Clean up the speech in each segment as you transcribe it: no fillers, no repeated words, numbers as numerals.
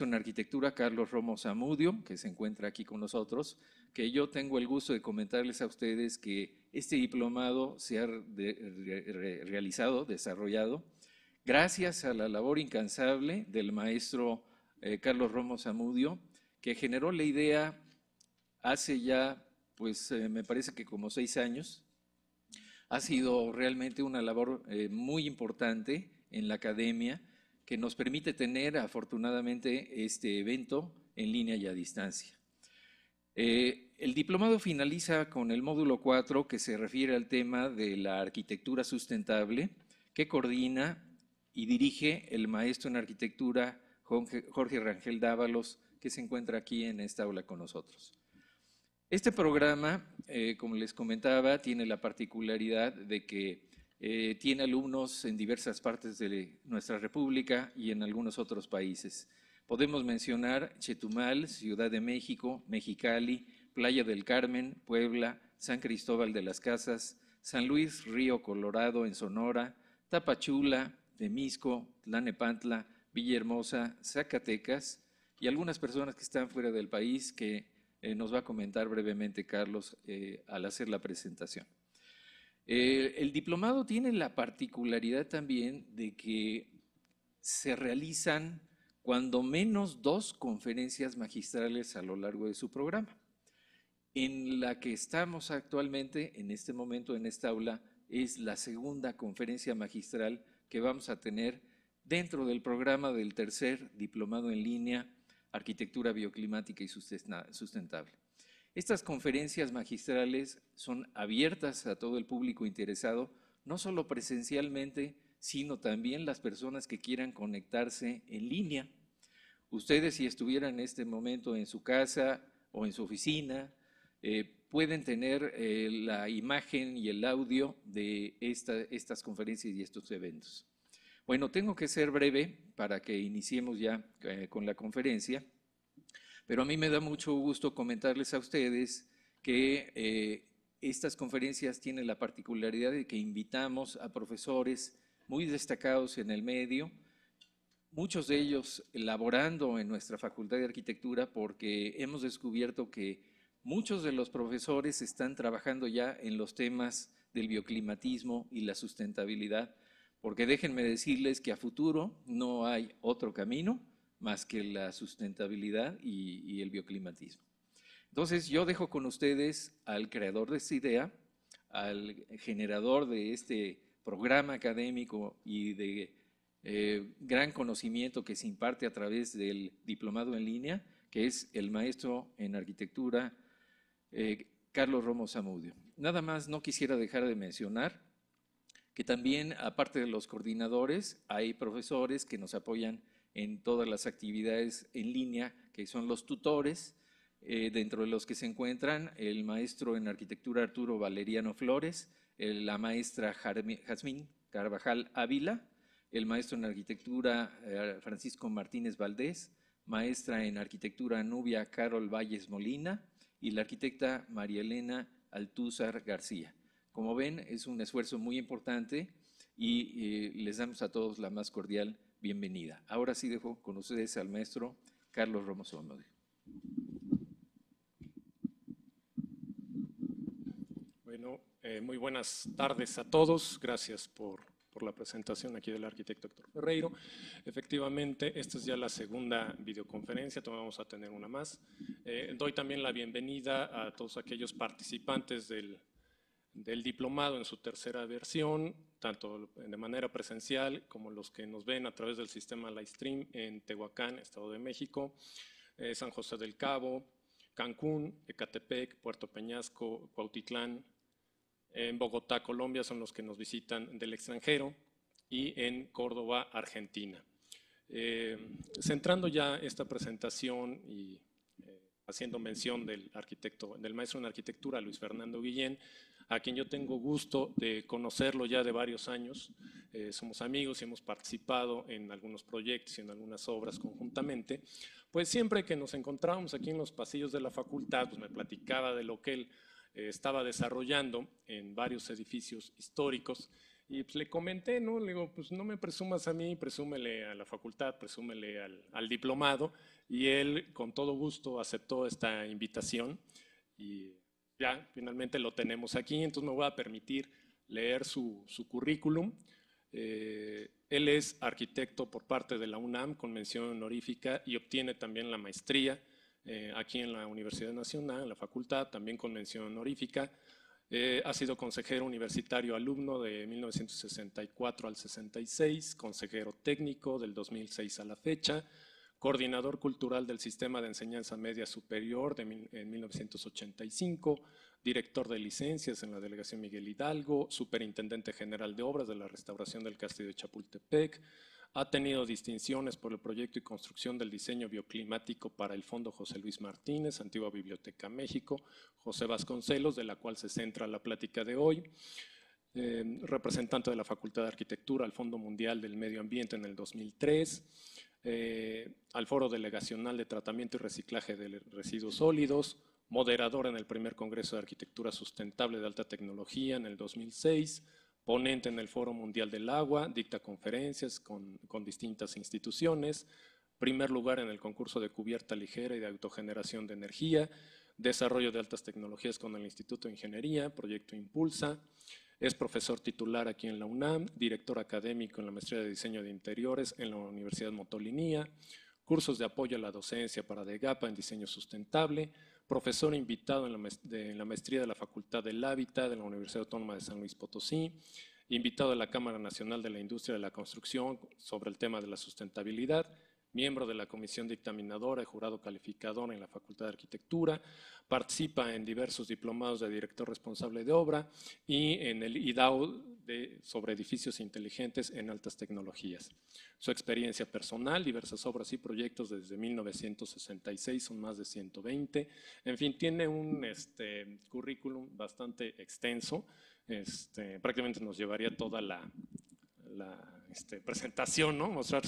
en arquitectura Carlos Romo Zamudio, que se encuentra aquí con nosotros, que yo tengo el gusto de comentarles a ustedes que este diplomado se ha realizado, desarrollado, gracias a la labor incansable del maestro Carlos Romo Zamudio, que generó la idea hace ya, pues me parece que como 6 años. Ha sido realmente una labor muy importante en la academia que nos permite tener afortunadamente este evento en línea y a distancia. El diplomado finaliza con el módulo 4 que se refiere al tema de la arquitectura sustentable que coordina y dirige el maestro en arquitectura Jorge Rangel Dávalos, que se encuentra aquí en esta aula con nosotros. Este programa, como les comentaba, tiene la particularidad de que tiene alumnos en diversas partes de nuestra república y en algunos otros países. Podemos mencionar Chetumal, Ciudad de México, Mexicali, Playa del Carmen, Puebla, San Cristóbal de las Casas, San Luis Río Colorado en Sonora, Tapachula, Temisco, Tlalnepantla, Villahermosa, Zacatecas y algunas personas que están fuera del país que nos va a comentar brevemente Carlos al hacer la presentación. El diplomado tiene la particularidad también de que se realizan cuando menos 2 conferencias magistrales a lo largo de su programa. En la que estamos actualmente, en este momento, en esta aula, es la segunda conferencia magistral que vamos a tener dentro del programa del tercer diplomado en línea, Arquitectura Bioclimática y Sustentable. Estas conferencias magistrales son abiertas a todo el público interesado, no solo presencialmente, sino también las personas que quieran conectarse en línea. Ustedes, si estuvieran en este momento en su casa o en su oficina, pueden tener la imagen y el audio de estas conferencias y estos eventos. Bueno, tengo que ser breve para que iniciemos ya con la conferencia. Pero a mí me da mucho gusto comentarles a ustedes que estas conferencias tienen la particularidad de que invitamos a profesores muy destacados en el medio, muchos de ellos laborando en nuestra Facultad de Arquitectura porque hemos descubierto que muchos de los profesores están trabajando ya en los temas del bioclimatismo y la sustentabilidad, porque déjenme decirles que a futuro no hay otro camino más que la sustentabilidad y el bioclimatismo. Entonces yo dejo con ustedes al creador de esta idea, al generador de este programa académico y de gran conocimiento que se imparte a través del diplomado en línea, que es el maestro en arquitectura Carlos Romo Zamudio. Nada más no quisiera dejar de mencionar que también, aparte de los coordinadores, hay profesores que nos apoyan en todas las actividades en línea, que son los tutores, dentro de los que se encuentran el maestro en arquitectura Arturo Valeriano Flores, la maestra Jazmín Carvajal Ávila, el maestro en arquitectura Francisco Martínez Valdés, maestra en arquitectura Nubia Carol Valles Molina y la arquitecta María Elena Altúzar García. Como ven, es un esfuerzo muy importante y les damos a todos la más cordial bienvenida. Ahora sí dejo con ustedes al maestro Carlos Romo Zamudio. Bueno, muy buenas tardes a todos. Gracias por la presentación aquí del arquitecto Héctor Ferreiro. Efectivamente, esta es ya la segunda videoconferencia, vamos a tener una más. Doy también la bienvenida a todos aquellos participantes del diplomado en su tercera versión, tanto de manera presencial como los que nos ven a través del sistema Livestream en Tehuacán, Estado de México, San José del Cabo, Cancún, Ecatepec, Puerto Peñasco, Cuautitlán, en Bogotá, Colombia, son los que nos visitan del extranjero, y en Córdoba, Argentina. Centrando ya esta presentación y haciendo mención del maestro en arquitectura, Luis Fernando Guillén, a quien yo tengo gusto de conocerlo ya de varios años. Somos amigos y hemos participado en algunos proyectos y en algunas obras conjuntamente. Pues siempre que nos encontrábamos aquí en los pasillos de la facultad, pues me platicaba de lo que él estaba desarrollando en varios edificios históricos, Y pues le comenté, ¿no? Le digo, pues no me presumas a mí, presúmele a la facultad, presúmele al diplomado. Y él con todo gusto aceptó esta invitación y ya finalmente lo tenemos aquí. Entonces me voy a permitir leer su currículum. Él es arquitecto por parte de la UNAM con mención honorífica y obtiene también la maestría aquí en la Universidad Nacional, en la facultad, también con mención honorífica. Ha sido consejero universitario alumno de 1964 al 66, consejero técnico del 2006 a la fecha, coordinador cultural del Sistema de Enseñanza Media Superior en 1985, director de licencias en la Delegación Miguel Hidalgo, superintendente general de obras de la restauración del Castillo de Chapultepec. Ha tenido distinciones por el proyecto y construcción del diseño bioclimático para el Fondo José Luis Martínez, Antigua Biblioteca México, José Vasconcelos, de la cual se centra la plática de hoy. Representante de la Facultad de Arquitectura al Fondo Mundial del Medio Ambiente en el 2003, al Foro Delegacional de Tratamiento y Reciclaje de Residuos Sólidos, moderador en el primer Congreso de Arquitectura Sustentable de Alta Tecnología en el 2006, ponente en el Foro Mundial del Agua, dicta conferencias con distintas instituciones, primer lugar en el concurso de cubierta ligera y de autogeneración de energía, desarrollo de altas tecnologías con el Instituto de Ingeniería, proyecto Impulsa, es profesor titular aquí en la UNAM, director académico en la maestría de diseño de interiores en la Universidad Motolinía, cursos de apoyo a la docencia para DEGAPA en diseño sustentable, profesor invitado en la maestría de la Facultad del Hábitat de la Universidad Autónoma de San Luis Potosí, invitado a la Cámara Nacional de la Industria de la Construcción sobre el tema de la sustentabilidad, miembro de la Comisión Dictaminadora y Jurado Calificador en la Facultad de Arquitectura, participa en diversos diplomados de director responsable de obra y en el IDAO sobre edificios inteligentes en altas tecnologías. Su experiencia personal, diversas obras y proyectos desde 1966, son más de 120. En fin, tiene un currículum bastante extenso. Prácticamente nos llevaría toda la presentación, ¿no? Mostrar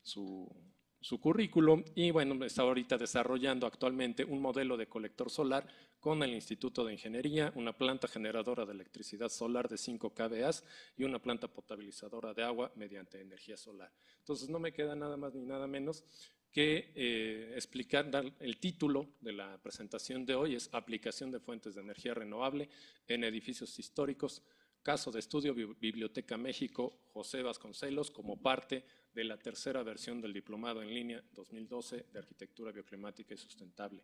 su currículum y bueno, está ahorita desarrollando actualmente un modelo de colector solar con el Instituto de Ingeniería, una planta generadora de electricidad solar de 5 kVA y una planta potabilizadora de agua mediante energía solar. Entonces no me queda nada más ni nada menos que explicar, dar el título de la presentación de hoy es Aplicación de fuentes de energía renovable en edificios históricos, caso de estudio Biblioteca México, José Vasconcelos, como parte de la tercera versión del Diplomado en Línea 2012 de Arquitectura Bioclimática y Sustentable.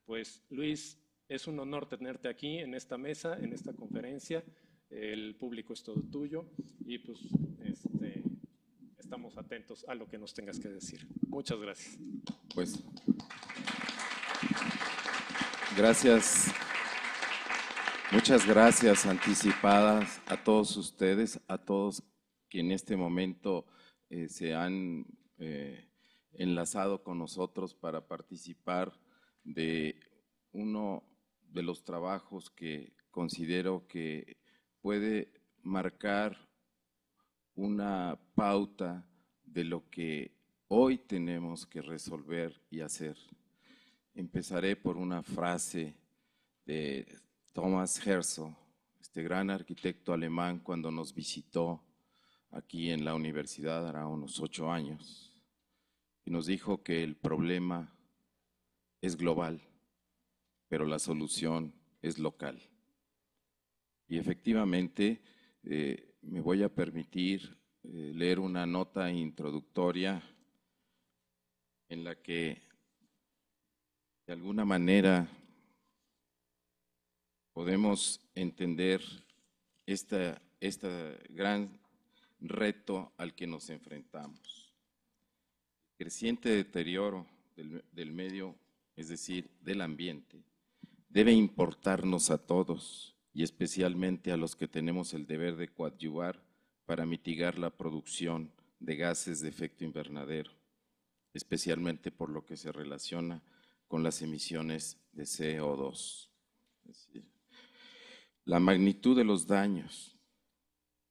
Pues Luis, es un honor tenerte aquí en esta mesa, en esta conferencia. El público es todo tuyo y pues estamos atentos a lo que nos tengas que decir. Muchas gracias. Pues, gracias. Muchas gracias anticipadas a todos ustedes, a todos que en este momento se han enlazado con nosotros para participar de uno de los trabajos que considero que puede marcar una pauta de lo que hoy tenemos que resolver y hacer. Empezaré por una frase de Thomas Herzl, este gran arquitecto alemán, cuando nos visitó aquí en la universidad hará unos 8 años, y nos dijo que el problema es global, pero la solución es local. Y efectivamente me voy a permitir leer una nota introductoria en la que de alguna manera podemos entender este gran reto al que nos enfrentamos. El creciente deterioro del medio, es decir, del ambiente, debe importarnos a todos y especialmente a los que tenemos el deber de coadyuvar para mitigar la producción de gases de efecto invernadero, especialmente por lo que se relaciona con las emisiones de CO2. Es decir, la magnitud de los daños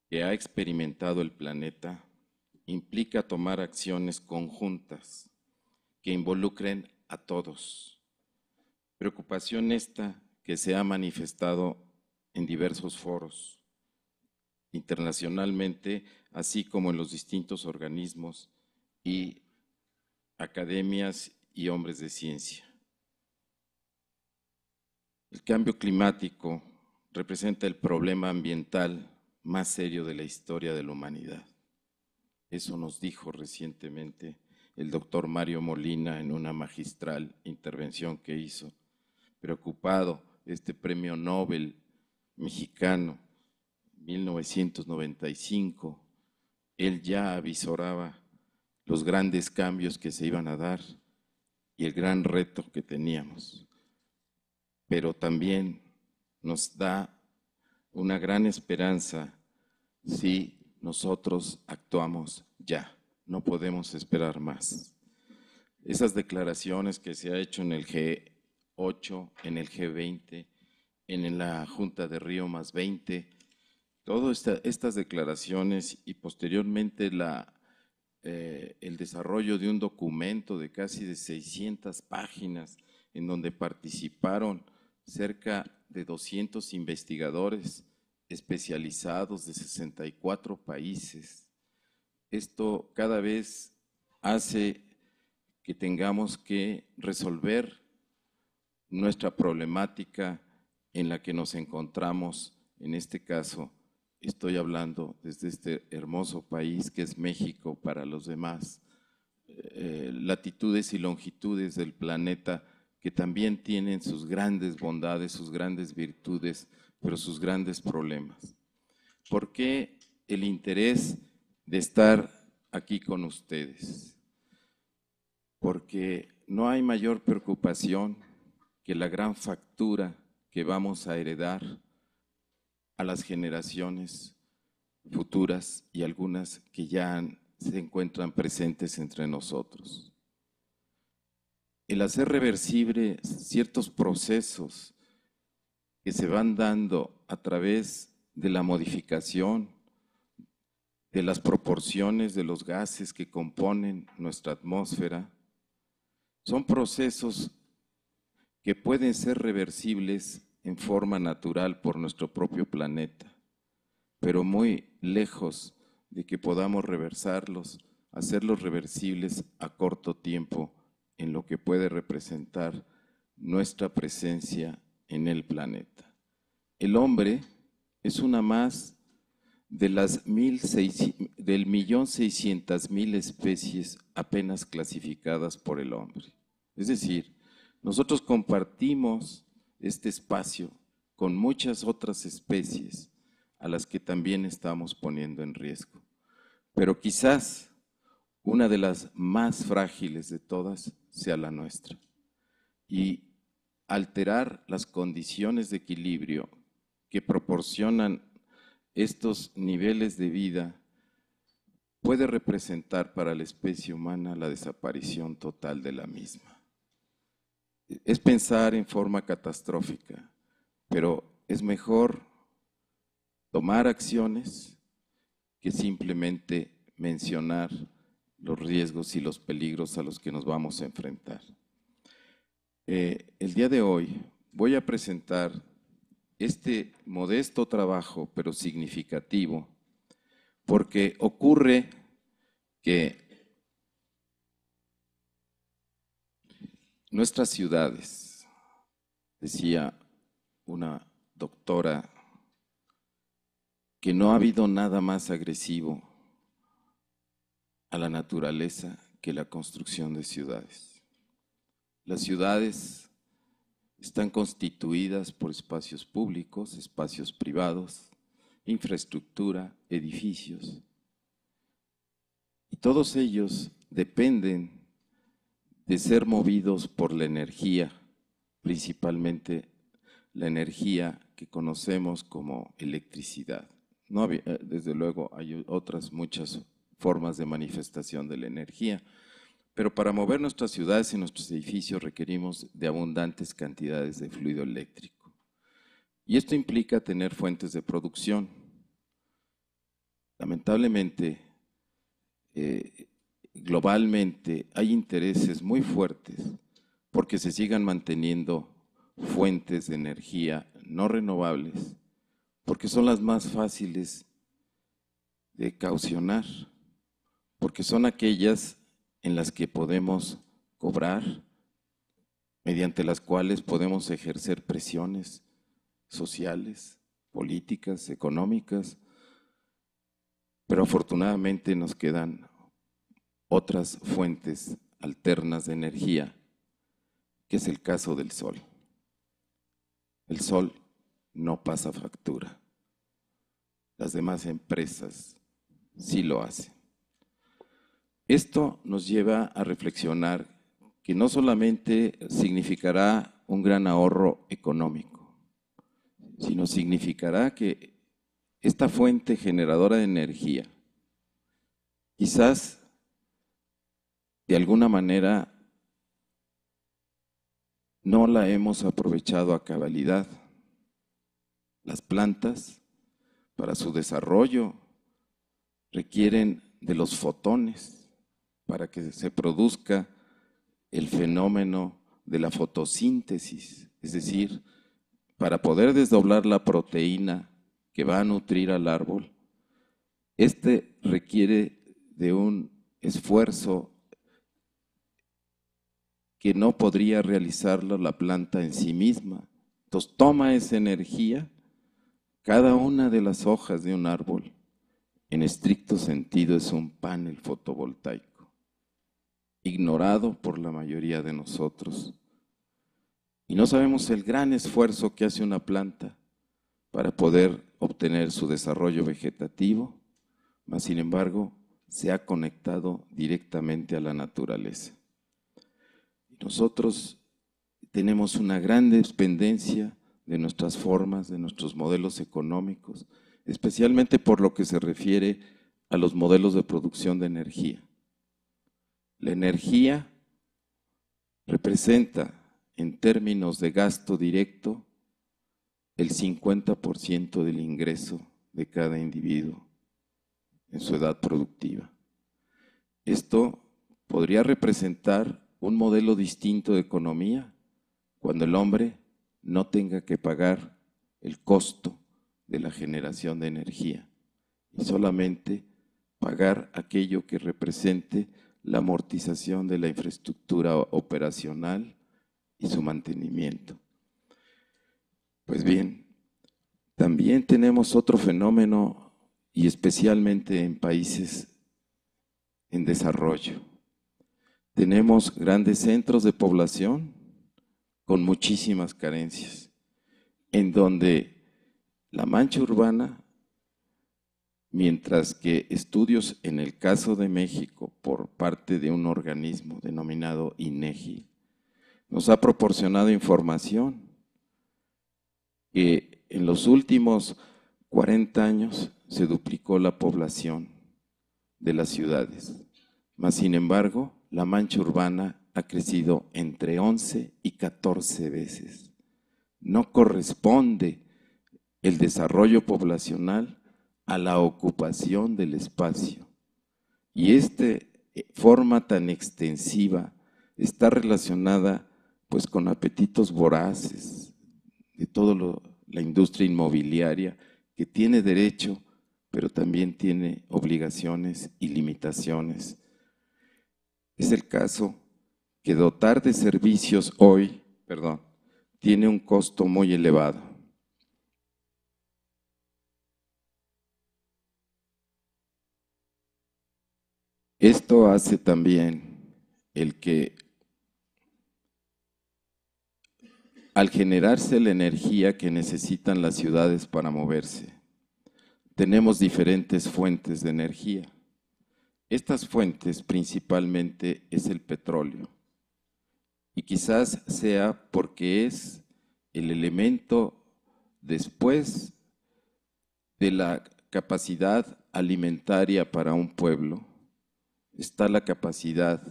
que ha experimentado el planeta implica tomar acciones conjuntas que involucren a todos. Preocupación esta que se ha manifestado en diversos foros, internacionalmente, así como en los distintos organismos y academias y hombres de ciencia. El cambio climático representa el problema ambiental más serio de la historia de la humanidad. Eso nos dijo recientemente el doctor Mario Molina en una magistral intervención que hizo, preocupado, este premio Nobel mexicano, 1995, él ya avisoraba los grandes cambios que se iban a dar y el gran reto que teníamos. Pero también nos da una gran esperanza si nosotros actuamos ya. No podemos esperar más. Esas declaraciones que se ha hecho en el G8, en el G20, en la Junta de Río +20, todas estas declaraciones y posteriormente el desarrollo de un documento de casi de 600 páginas en donde participaron cerca de 200 investigadores especializados de 64 países. Esto cada vez hace que tengamos que resolver nuestra problemática en la que nos encontramos. En este caso, estoy hablando desde este hermoso país que es México para los demás, latitudes y longitudes del planeta que también tienen sus grandes bondades, sus grandes virtudes, pero sus grandes problemas. ¿Por qué el interés de estar aquí con ustedes? Porque no hay mayor preocupación que la gran factura que vamos a heredar a las generaciones futuras y algunas que ya se encuentran presentes entre nosotros. El hacer reversible ciertos procesos que se van dando a través de la modificación de las proporciones de los gases que componen nuestra atmósfera, son procesos que pueden ser reversibles en forma natural por nuestro propio planeta, pero muy lejos de que podamos reversarlos, hacerlos reversibles a corto tiempo en lo que puede representar nuestra presencia en el planeta. El hombre es una más de las 1.600.000 especies apenas clasificadas por el hombre. Es decir, nosotros compartimos este espacio con muchas otras especies a las que también estamos poniendo en riesgo. Pero quizás una de las más frágiles de todas sea la nuestra. Y alterar las condiciones de equilibrio que proporcionan estos niveles de vida puede representar para la especie humana la desaparición total de la misma. Es pensar en forma catastrófica, pero es mejor tomar acciones que simplemente mencionar los riesgos y los peligros a los que nos vamos a enfrentar. El día de hoy voy a presentar este modesto trabajo, pero significativo, porque ocurre que nuestras ciudades, decía una doctora, que no ha habido nada más agresivo a la naturaleza que la construcción de ciudades. Las ciudades están constituidas por espacios públicos, espacios privados, infraestructura, edificios. Y todos ellos dependen de ser movidos por la energía, principalmente la energía que conocemos como electricidad. No había, desde luego hay otras muchas formas de manifestación de la energía, pero para mover nuestras ciudades y nuestros edificios requerimos de abundantes cantidades de fluido eléctrico. Y esto implica tener fuentes de producción. Lamentablemente, globalmente hay intereses muy fuertes porque se sigan manteniendo fuentes de energía no renovables, porque son las más fáciles de caucionar, porque son aquellas en las que podemos cobrar, mediante las cuales podemos ejercer presiones sociales, políticas, económicas, pero afortunadamente nos quedan otras fuentes alternas de energía, que es el caso del sol. El sol no pasa factura. Las demás empresas sí lo hacen. Esto nos lleva a reflexionar que no solamente significará un gran ahorro económico, sino significará que esta fuente generadora de energía, quizás de alguna manera no la hemos aprovechado a cabalidad. Las plantas, para su desarrollo, requieren de los fotones para que se produzca el fenómeno de la fotosíntesis, es decir, para poder desdoblar la proteína que va a nutrir al árbol. Este requiere de un esfuerzo que no podría realizarlo la planta en sí misma. Entonces toma esa energía, cada una de las hojas de un árbol, en estricto sentido es un panel fotovoltaico, ignorado por la mayoría de nosotros. Y no sabemos el gran esfuerzo que hace una planta para poder obtener su desarrollo vegetativo, mas sin embargo se ha conectado directamente a la naturaleza. Nosotros tenemos una gran dependencia de nuestras formas, de nuestros modelos económicos, especialmente por lo que se refiere a los modelos de producción de energía. La energía representa, en términos de gasto directo, el 50% del ingreso de cada individuo en su edad productiva. Esto podría representar un modelo distinto de economía cuando el hombre no tenga que pagar el costo de la generación de energía y solamente pagar aquello que represente la amortización de la infraestructura operacional y su mantenimiento. Pues bien, también tenemos otro fenómeno, y especialmente en países en desarrollo. Tenemos grandes centros de población con muchísimas carencias, en donde la mancha urbana, mientras que estudios en el caso de México por parte de un organismo denominado INEGI, nos ha proporcionado información que en los últimos 40 años se duplicó la población de las ciudades, mas sin embargo la mancha urbana ha crecido entre 11 y 14 veces. No corresponde el desarrollo poblacional a la ocupación del espacio. Y esta forma tan extensiva está relacionada pues con apetitos voraces de toda la industria inmobiliaria, que tiene derecho, pero también tiene obligaciones y limitaciones. Es el caso que dotar de servicios hoy, tiene un costo muy elevado. Esto hace también el que al generarse la energía que necesitan las ciudades para moverse, tenemos diferentes fuentes de energía. Estas fuentes principalmente es el petróleo, y quizás sea porque es el elemento después de la capacidad alimentaria para un pueblo, está la capacidad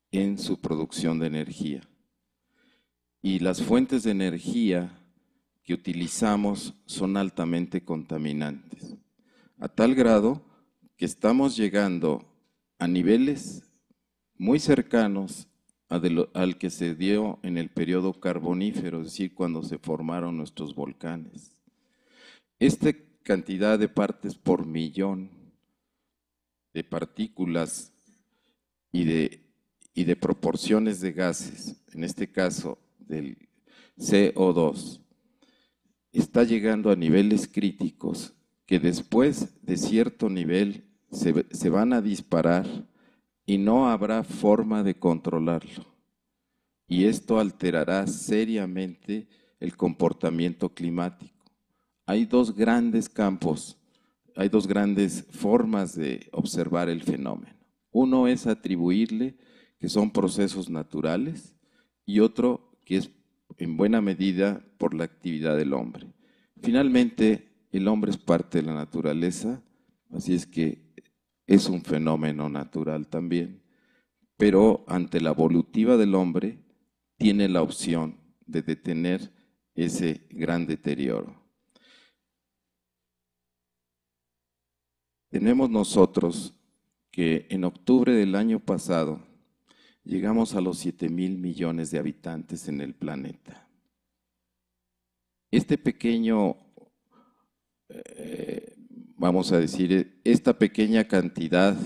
en su producción de energía. Y las fuentes de energía que utilizamos son altamente contaminantes, a tal grado que estamos llegando a niveles muy cercanos al que se dio en el periodo carbonífero, es decir, cuando se formaron nuestros volcanes. Esta cantidad de partes por millón de partículas y de proporciones de gases, en este caso del CO2, está llegando a niveles críticos que después de cierto nivel se van a disparar y no habrá forma de controlarlo. Y esto alterará seriamente el comportamiento climático. Hay dos grandes campos, hay dos grandes formas de observar el fenómeno. Uno es atribuirle que son procesos naturales y otro que es en buena medida por la actividad del hombre. Finalmente, el hombre es parte de la naturaleza, así es que es un fenómeno natural también, pero ante la evolutiva del hombre tiene la opción de detener ese gran deterioro. Tenemos nosotros que en octubre del año pasado llegamos a los 7,000 millones de habitantes en el planeta. Este pequeño, vamos a decir, esta pequeña cantidad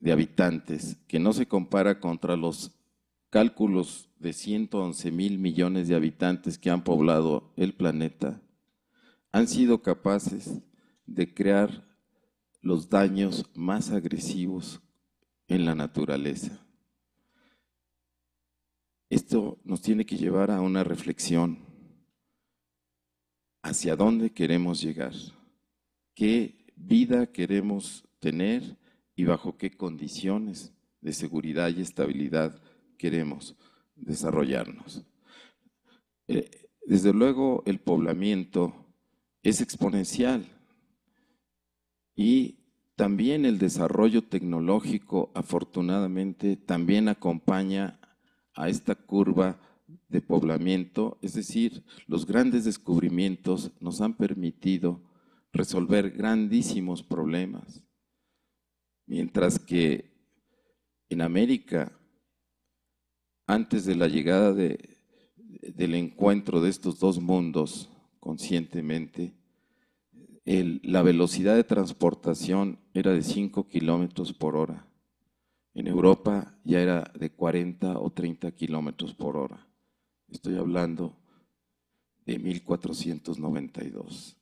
de habitantes, que no se compara contra los cálculos de 111,000 millones de habitantes que han poblado el planeta, han sido capaces de crear los daños más agresivos en la naturaleza. Esto nos tiene que llevar a una reflexión. ¿Hacia dónde queremos llegar? ¿Qué vida queremos tener y bajo qué condiciones de seguridad y estabilidad queremos desarrollarnos? Desde luego, el poblamiento es exponencial y también el desarrollo tecnológico, afortunadamente, también acompaña a esta curva de poblamiento, es decir, los grandes descubrimientos nos han permitido resolver grandísimos problemas, mientras que en América, antes de la llegada del encuentro de estos dos mundos conscientemente, la velocidad de transportación era de 5 kilómetros por hora. En Europa ya era de 40 o 30 kilómetros por hora. Estoy hablando de 1492.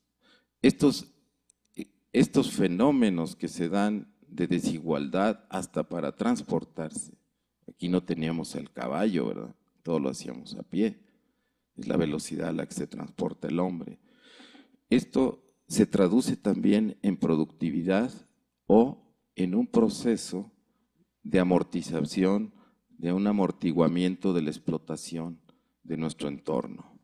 Estos fenómenos que se dan de desigualdad hasta para transportarse. Aquí no teníamos el caballo, ¿verdad? Todo lo hacíamos a pie. Es la velocidad a la que se transporta el hombre. Esto se traduce también en productividad o en un proceso de amortización, de un amortiguamiento de la explotación de nuestro entorno.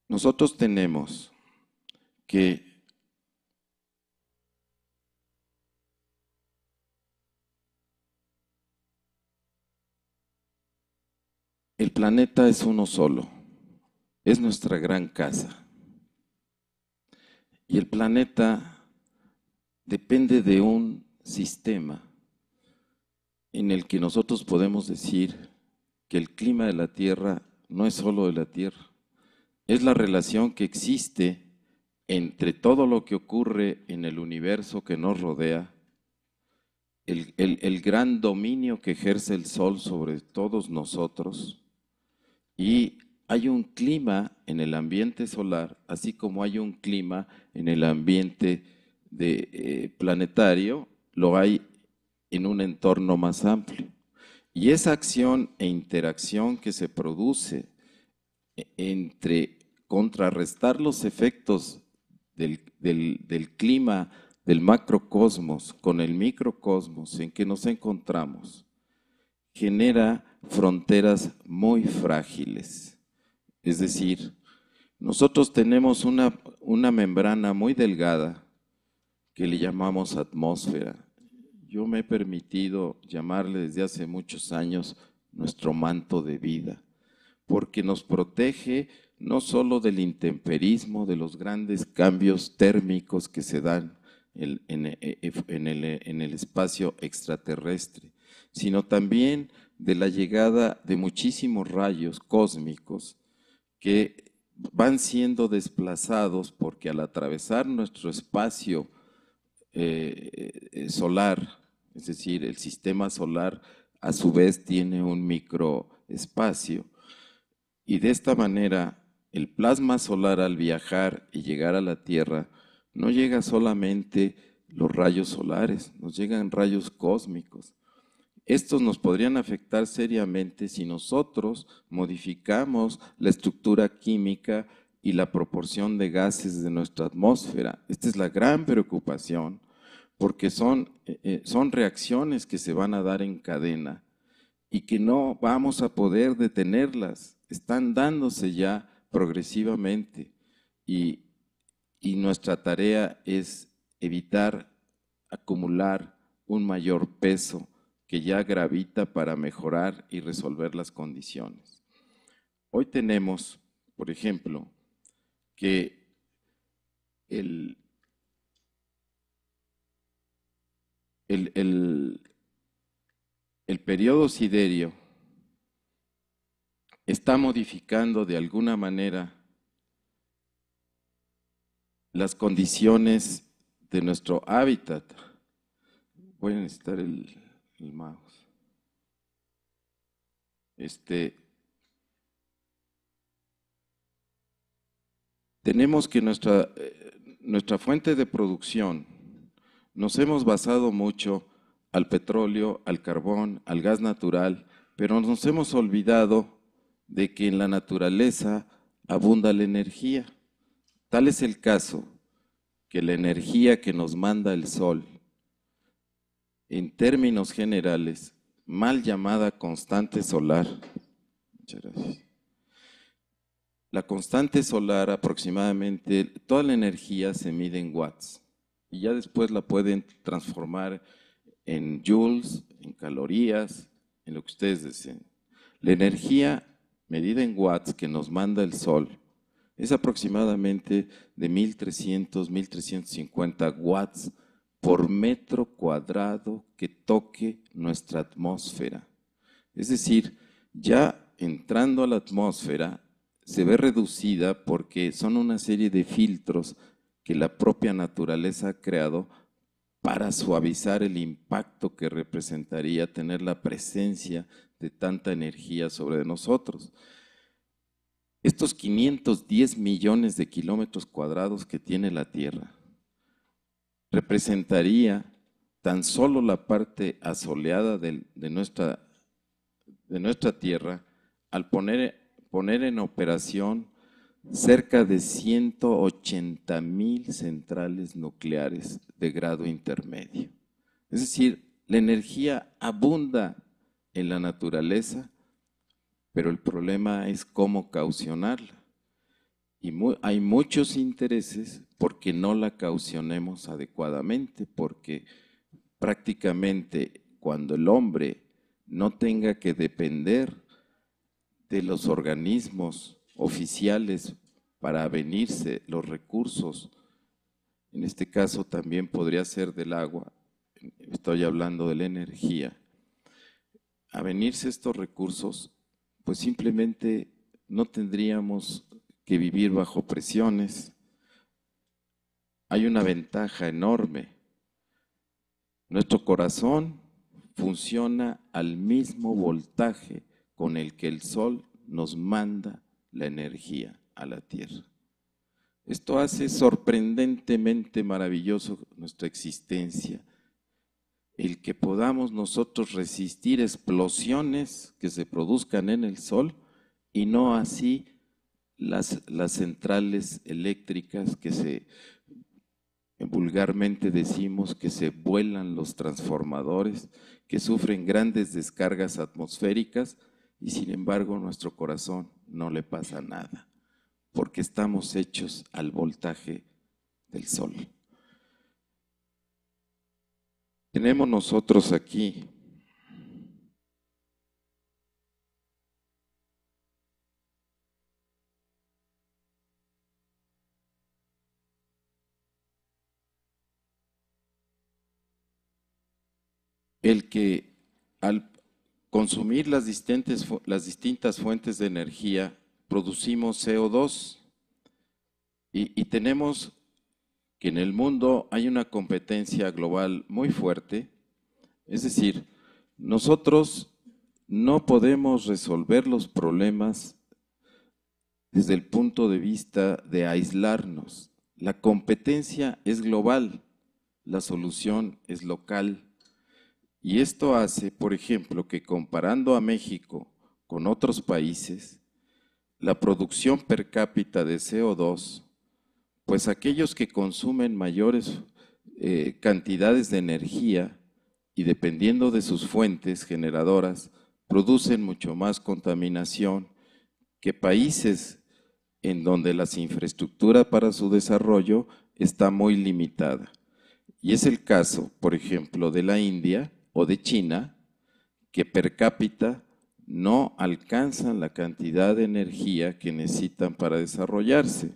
Nosotros tenemos que el planeta es uno solo, es nuestra gran casa. Y el planeta depende de un sistema en el que nosotros podemos decir que el clima de la Tierra no es solo de la Tierra, es la relación que existe entre todo lo que ocurre en el universo que nos rodea, el gran dominio que ejerce el Sol sobre todos nosotros, y hay un clima en el ambiente solar, así como hay un clima en el ambiente planetario, lo hay en un entorno más amplio. Y esa acción e interacción que se produce entre contrarrestar los efectos del clima del macrocosmos con el microcosmos en que nos encontramos, genera fronteras muy frágiles. Es decir, nosotros tenemos una membrana muy delgada que le llamamos atmósfera. Yo me he permitido llamarle desde hace muchos años nuestro manto de vida, porque nos protege no solo del intemperismo, de los grandes cambios térmicos que se dan en el espacio extraterrestre, sino también de la llegada de muchísimos rayos cósmicos que van siendo desplazados porque al atravesar nuestro espacio solar, es decir, el sistema solar a su vez tiene un microespacio, y de esta manera el plasma solar al viajar y llegar a la Tierra no llega solamente los rayos solares, nos llegan rayos cósmicos. Estos nos podrían afectar seriamente si nosotros modificamos la estructura química y la proporción de gases de nuestra atmósfera. Esta es la gran preocupación, porque son reacciones que se van a dar en cadena y que no vamos a poder detenerlas. Están dándose ya progresivamente y nuestra tarea es evitar acumular un mayor peso que ya gravita para mejorar y resolver las condiciones. Hoy tenemos, por ejemplo, que el periodo siderio está modificando de alguna manera las condiciones de nuestro hábitat. Voy a necesitar el mouse. Tenemos que nuestra fuente de producción, nos hemos basado mucho al petróleo, al carbón, al gas natural, pero nos hemos olvidado de que en la naturaleza abunda la energía. Tal es el caso que la energía que nos manda el sol, en términos generales, mal llamada constante solar, muchas gracias. La constante solar aproximadamente, toda la energía se mide en watts y ya después la pueden transformar en joules, en calorías, en lo que ustedes deseen. La energía medida en watts que nos manda el sol es aproximadamente de 1300, 1350 watts por metro cuadrado que toque nuestra atmósfera. Es decir, ya entrando a la atmósfera se ve reducida porque son una serie de filtros que la propia naturaleza ha creado para suavizar el impacto que representaría tener la presencia de tanta energía sobre nosotros. Estos 510 millones de kilómetros cuadrados que tiene la Tierra representaría tan solo la parte asoleada de nuestra Tierra al poner en operación cerca de 180,000 centrales nucleares de grado intermedio. Es decir, la energía abunda en la naturaleza, pero el problema es cómo caucionarla. Y hay muchos intereses porque no la caucionemos adecuadamente, porque prácticamente cuando el hombre no tenga que depender de los organismos oficiales para avenirse los recursos, en este caso también podría ser del agua, estoy hablando de la energía, avenirse estos recursos, pues simplemente no tendríamos que vivir bajo presiones. Hay una ventaja enorme. Nuestro corazón funciona al mismo voltaje con el que el sol nos manda la energía a la Tierra. Esto hace sorprendentemente maravilloso nuestra existencia, el que podamos nosotros resistir explosiones que se produzcan en el sol y no así las centrales eléctricas que vulgarmente decimos que se vuelan los transformadores, que sufren grandes descargas atmosféricas y sin embargo nuestro corazón no le pasa nada, porque estamos hechos al voltaje del sol. Tenemos nosotros aquí el que al consumir las distintas fuentes de energía producimos CO2 y tenemos que en el mundo hay una competencia global muy fuerte, es decir, nosotros no podemos resolver los problemas desde el punto de vista de aislarnos. La competencia es global, la solución es local. Y esto hace, por ejemplo, que comparando a México con otros países, la producción per cápita de CO2, pues aquellos que consumen mayores cantidades de energía y dependiendo de sus fuentes generadoras, producen mucho más contaminación que países en donde la infraestructura para su desarrollo está muy limitada. Y es el caso, por ejemplo, de la India o de China, que per cápita no alcanzan la cantidad de energía que necesitan para desarrollarse.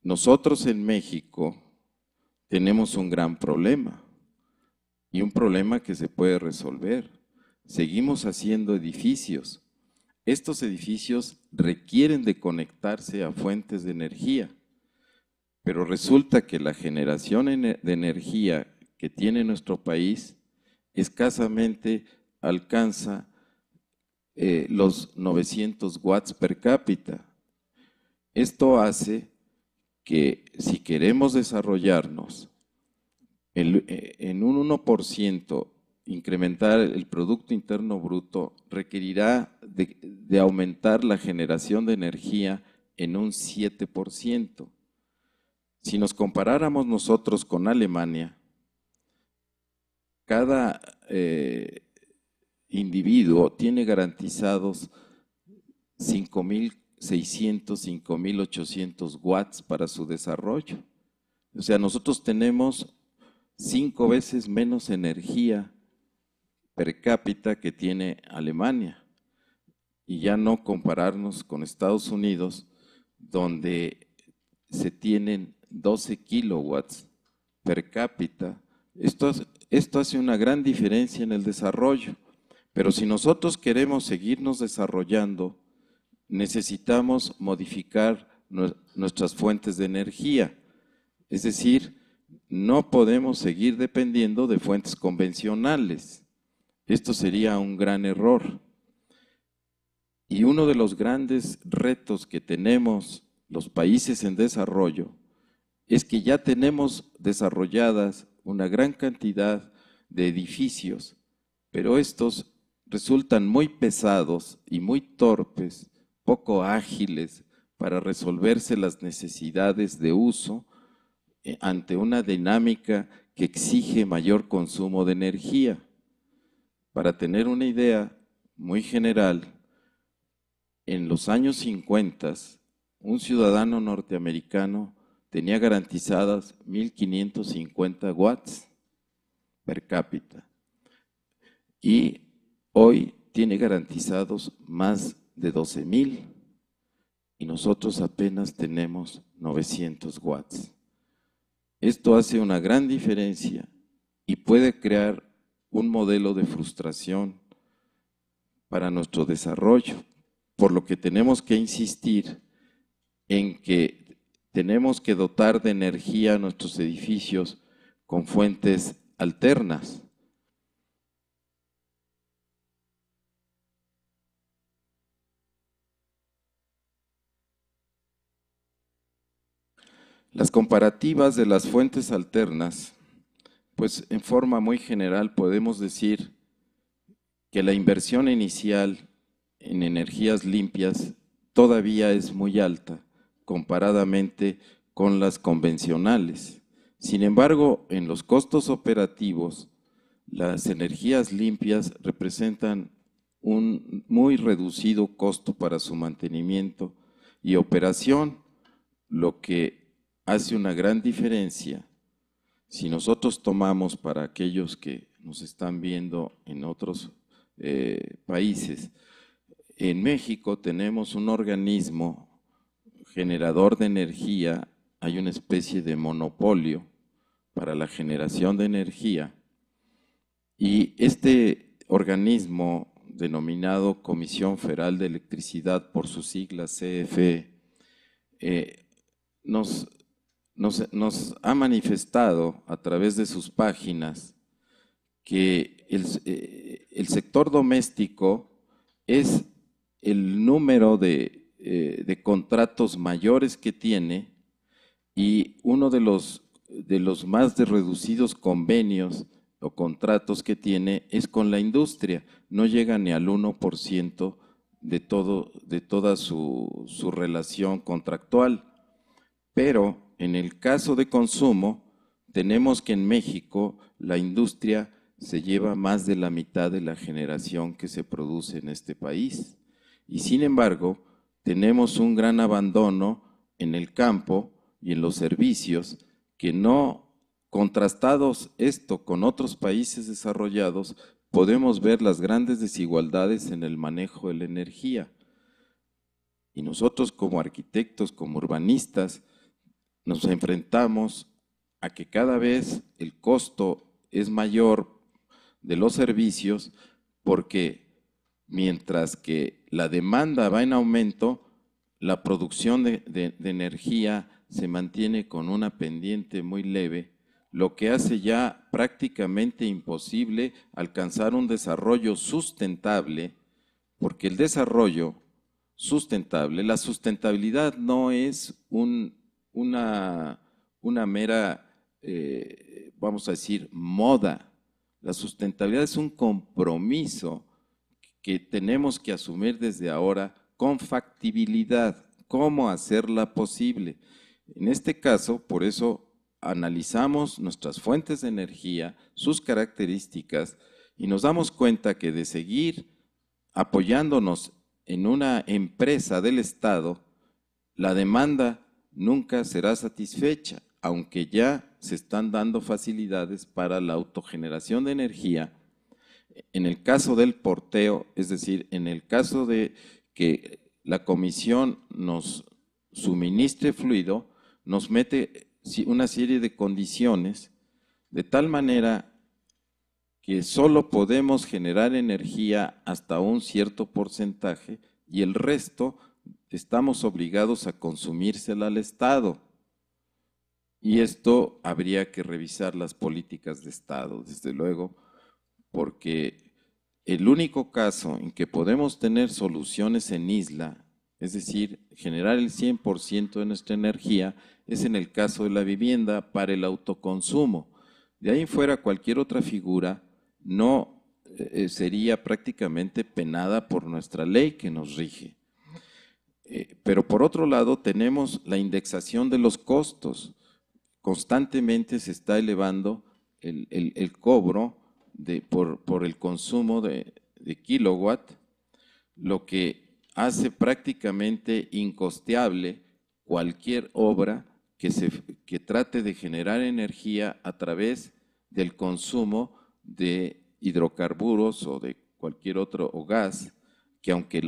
Nosotros en México tenemos un gran problema y un problema que se puede resolver. Seguimos haciendo edificios. Estos edificios requieren de conectarse a fuentes de energía, pero resulta que la generación de energía que tiene nuestro país escasamente alcanza los 900 watts per cápita. Esto hace que si queremos desarrollarnos en un 1%, incrementar el Producto Interno Bruto requerirá de aumentar la generación de energía en un 7%. Si nos comparáramos nosotros con Alemania, cada individuo tiene garantizados 5.600, 5.800 watts para su desarrollo. O sea, nosotros tenemos 5 veces menos energía per cápita que tiene Alemania. Y ya no compararnos con Estados Unidos, donde se tienen 12 kilowatts per cápita. Esto hace una gran diferencia en el desarrollo. Pero si nosotros queremos seguirnos desarrollando, necesitamos modificar nuestras fuentes de energía. Es decir, no podemos seguir dependiendo de fuentes convencionales. Esto sería un gran error. Y uno de los grandes retos que tenemos los países en desarrollo es que ya tenemos desarrolladas una gran cantidad de edificios, pero estos resultan muy pesados y muy torpes, poco ágiles para resolverse las necesidades de uso ante una dinámica que exige mayor consumo de energía. Para tener una idea muy general, en los años 50, un ciudadano norteamericano tenía garantizadas 1.550 watts per cápita y hoy tiene garantizados más de 12.000 y nosotros apenas tenemos 900 watts. Esto hace una gran diferencia y puede crear un modelo de frustración para nuestro desarrollo, por lo que tenemos que insistir en que tenemos que dotar de energía a nuestros edificios con fuentes alternas. Las comparativas de las fuentes alternas, pues en forma muy general podemos decir que la inversión inicial en energías limpias todavía es muy alta comparadamente con las convencionales. Sin embargo, en los costos operativos, las energías limpias representan un muy reducido costo para su mantenimiento y operación, lo que hace una gran diferencia. Si nosotros tomamos para aquellos que nos están viendo en otros países, en México tenemos un organismo generador de energía, hay una especie de monopolio para la generación de energía. Y este organismo denominado Comisión Federal de Electricidad, por sus siglas CFE, nos ha manifestado a través de sus páginas que el sector doméstico es el número de contratos mayores que tiene y uno de los más reducidos convenios o contratos que tiene es con la industria. No llega ni al 1% de toda su relación contractual. Pero en el caso de consumo, tenemos que en México la industria se lleva más de la mitad de la generación que se produce en este país. Y sin embargo, tenemos un gran abandono en el campo y en los servicios que no, contrastados esto con otros países desarrollados, podemos ver las grandes desigualdades en el manejo de la energía. Y nosotros como arquitectos, como urbanistas, nos enfrentamos a que cada vez el costo es mayor de los servicios porque mientras que la demanda va en aumento, la producción de energía se mantiene con una pendiente muy leve, lo que hace ya prácticamente imposible alcanzar un desarrollo sustentable, porque el desarrollo sustentable, la sustentabilidad no es una mera, vamos a decir, moda. La sustentabilidad es un compromiso que tenemos que asumir desde ahora con factibilidad, cómo hacerla posible. En este caso, por eso analizamos nuestras fuentes de energía, sus características, y nos damos cuenta que de seguir apoyándonos en una empresa del Estado, la demanda nunca será satisfecha, aunque ya se están dando facilidades para la autogeneración de energía. En el caso del porteo, es decir, en el caso de que la comisión nos suministre fluido, nos mete una serie de condiciones de tal manera que solo podemos generar energía hasta un cierto porcentaje y el resto estamos obligados a consumírsela al Estado. Y esto habría que revisar las políticas de Estado, desde luego, porque el único caso en que podemos tener soluciones en isla, es decir, generar el 100% de nuestra energía, es en el caso de la vivienda para el autoconsumo. De ahí en fuera, cualquier otra figura no sería prácticamente penada por nuestra ley que nos rige. Pero por otro lado, tenemos la indexación de los costos. Constantemente se está elevando el cobro por el consumo de kilowatt, lo que hace prácticamente incosteable cualquier obra que trate de generar energía a través del consumo de hidrocarburos o de cualquier otro, o gas, que aunque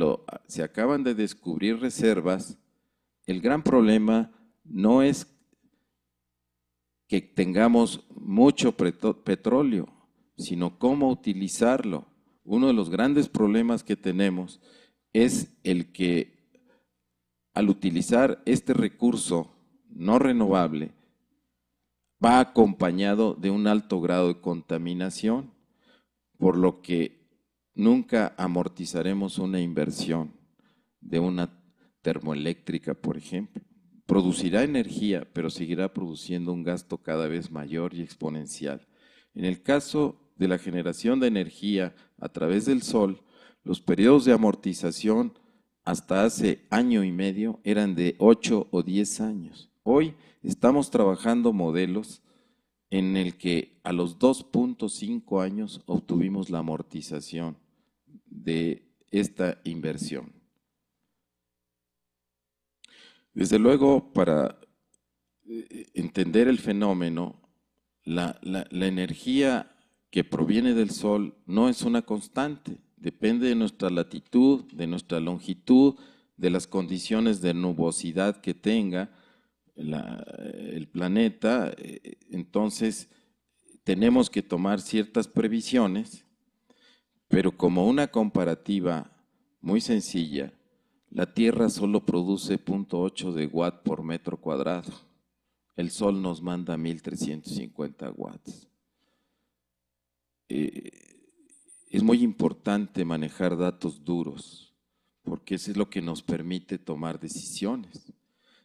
se acaban de descubrir reservas, el gran problema no es que tengamos mucho petróleo, sino cómo utilizarlo. Uno de los grandes problemas que tenemos es el que al utilizar este recurso no renovable va acompañado de un alto grado de contaminación, por lo que nunca amortizaremos una inversión de una termoeléctrica, por ejemplo. Producirá energía, pero seguirá produciendo un gasto cada vez mayor y exponencial. En el caso de la generación de energía a través del sol, los periodos de amortización hasta hace año y medio eran de 8 o 10 años. Hoy estamos trabajando modelos en el que a los 2.5 años obtuvimos la amortización de esta inversión. Desde luego, para entender el fenómeno, la energía que proviene del sol no es una constante, depende de nuestra latitud, de nuestra longitud, de las condiciones de nubosidad que tenga. el planeta, entonces tenemos que tomar ciertas previsiones, pero como una comparativa muy sencilla, la Tierra solo produce 0.8 de watt por metro cuadrado. El Sol nos manda 1350 watts. Es muy importante manejar datos duros, porque eso es lo que nos permite tomar decisiones.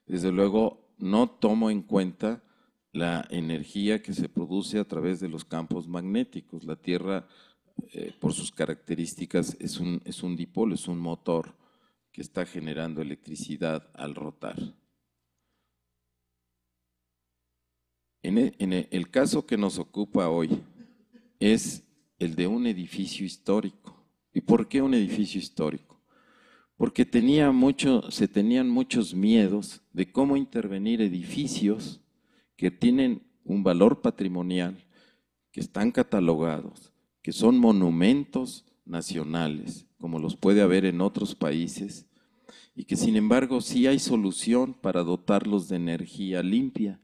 Desde luego, no tomo en cuenta la energía que se produce a través de los campos magnéticos. La Tierra, por sus características, es un dipolo, es un motor que está generando electricidad al rotar. En el caso que nos ocupa hoy es el de un edificio histórico. ¿Y por qué un edificio histórico? Porque se tenían muchos miedos de cómo intervenir edificios que tienen un valor patrimonial, que están catalogados, que son monumentos nacionales, como los puede haber en otros países, y que sin embargo sí hay solución para dotarlos de energía limpia.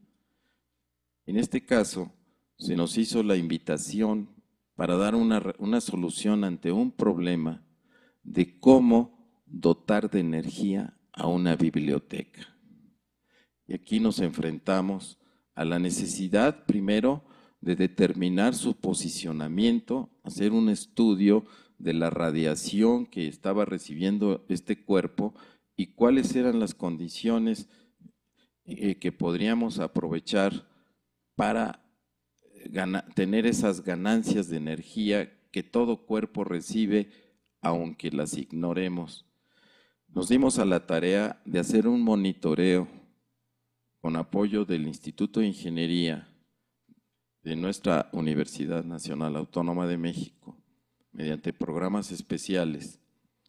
En este caso, se nos hizo la invitación para dar una solución ante un problema de cómo dotar de energía a una biblioteca. Y aquí nos enfrentamos a la necesidad, primero, de determinar su posicionamiento, hacer un estudio de la radiación que estaba recibiendo este cuerpo y cuáles eran las condiciones que podríamos aprovechar para tener esas ganancias de energía que todo cuerpo recibe, aunque las ignoremos. Nos dimos a la tarea de hacer un monitoreo con apoyo del Instituto de Ingeniería de nuestra Universidad Nacional Autónoma de México, mediante programas especiales,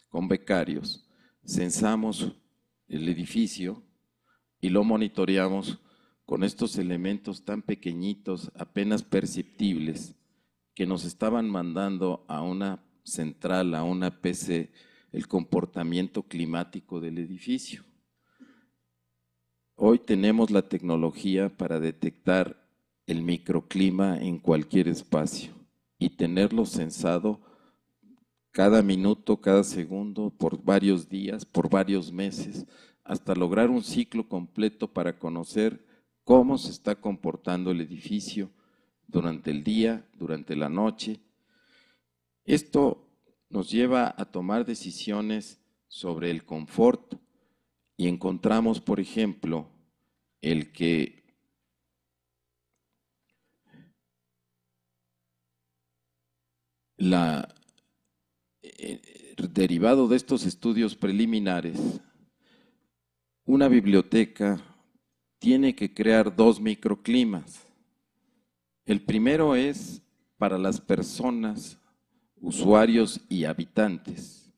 con becarios. Censamos el edificio y lo monitoreamos con estos elementos tan pequeñitos, apenas perceptibles, que nos estaban mandando a una central, a una PC, el comportamiento climático del edificio. Hoy tenemos la tecnología para detectar el microclima en cualquier espacio y tenerlo censado cada minuto, cada segundo, por varios días, por varios meses, hasta lograr un ciclo completo para conocer cómo se está comportando el edificio durante el día, durante la noche. Esto nos lleva a tomar decisiones sobre el confort y encontramos, por ejemplo, el que derivado de estos estudios preliminares, una biblioteca tiene que crear dos microclimas. El primero es para las personas, usuarios y habitantes,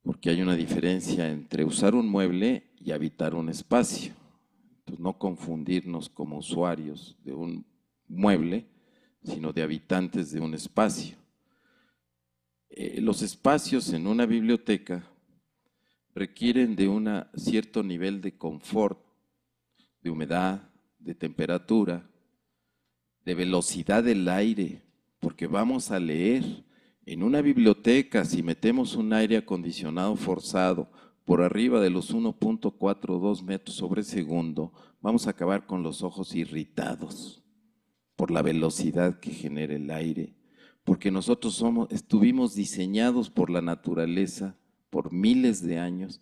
porque hay una diferencia entre usar un mueble y habitar un espacio. Entonces, no confundirnos como usuarios de un mueble, sino de habitantes de un espacio. Los espacios en una biblioteca requieren de un cierto nivel de confort, de humedad, de temperatura, de velocidad del aire, porque vamos a leer. En una biblioteca, si metemos un aire acondicionado forzado por arriba de los 1.42 metros sobre segundo, vamos a acabar con los ojos irritados por la velocidad que genera el aire, porque nosotros estuvimos diseñados por la naturaleza por miles de años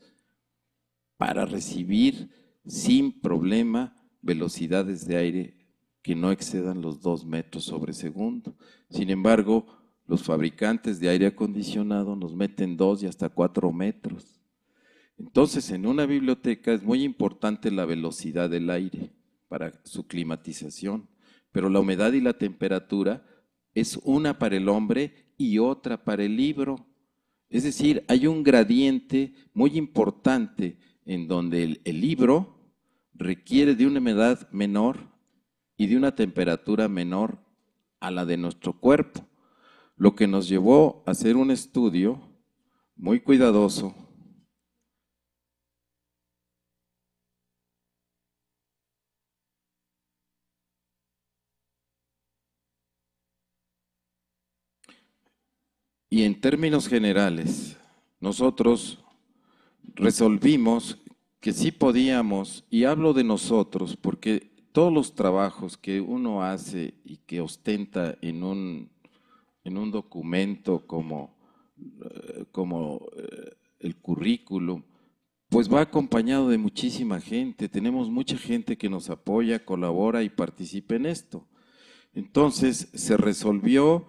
para recibir sin problema velocidades de aire que no excedan los 2 metros sobre segundo. Sin embargo, los fabricantes de aire acondicionado nos meten 2 y hasta 4 metros. Entonces, en una biblioteca es muy importante la velocidad del aire para su climatización, pero la humedad y la temperatura es una para el hombre y otra para el libro. Es decir, hay un gradiente muy importante en donde el libro requiere de una humedad menor y de una temperatura menor a la de nuestro cuerpo, lo que nos llevó a hacer un estudio muy cuidadoso Y en términos generales, nosotros resolvimos que sí podíamos, y hablo de nosotros, porque todos los trabajos que uno hace y que ostenta en un documento como el currículum, pues va acompañado de muchísima gente. Tenemos mucha gente que nos apoya, colabora y participa en esto. Entonces se resolvió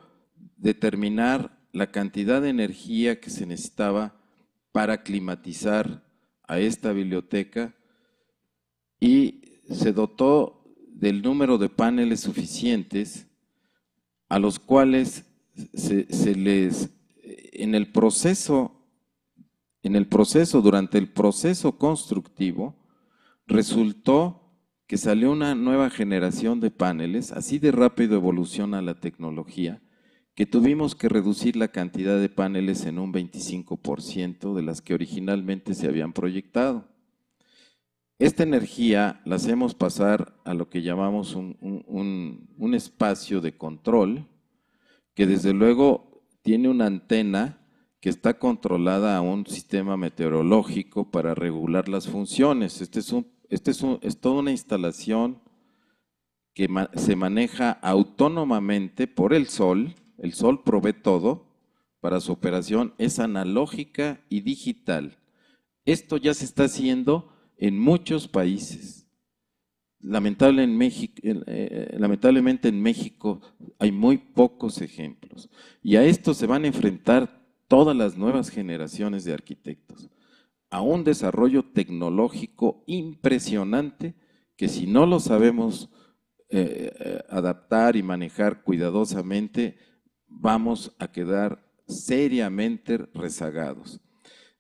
determinar la cantidad de energía que se necesitaba para climatizar a esta biblioteca y se dotó del número de paneles suficientes a los cuales durante el proceso constructivo, resultó que salió una nueva generación de paneles, así de rápido evoluciona la tecnología, que tuvimos que reducir la cantidad de paneles en un 25% de las que originalmente se habían proyectado. Esta energía la hacemos pasar a lo que llamamos un espacio de control, que desde luego tiene una antena que está controlada a un sistema meteorológico para regular las funciones. Es toda una instalación que se maneja autónomamente por el sol provee todo para su operación, es analógica y digital. Esto ya se está haciendo en muchos países. Lamentablemente en México hay muy pocos ejemplos y a esto se van a enfrentar todas las nuevas generaciones de arquitectos, a un desarrollo tecnológico impresionante que si no lo sabemos adaptar y manejar cuidadosamente, vamos a quedar seriamente rezagados.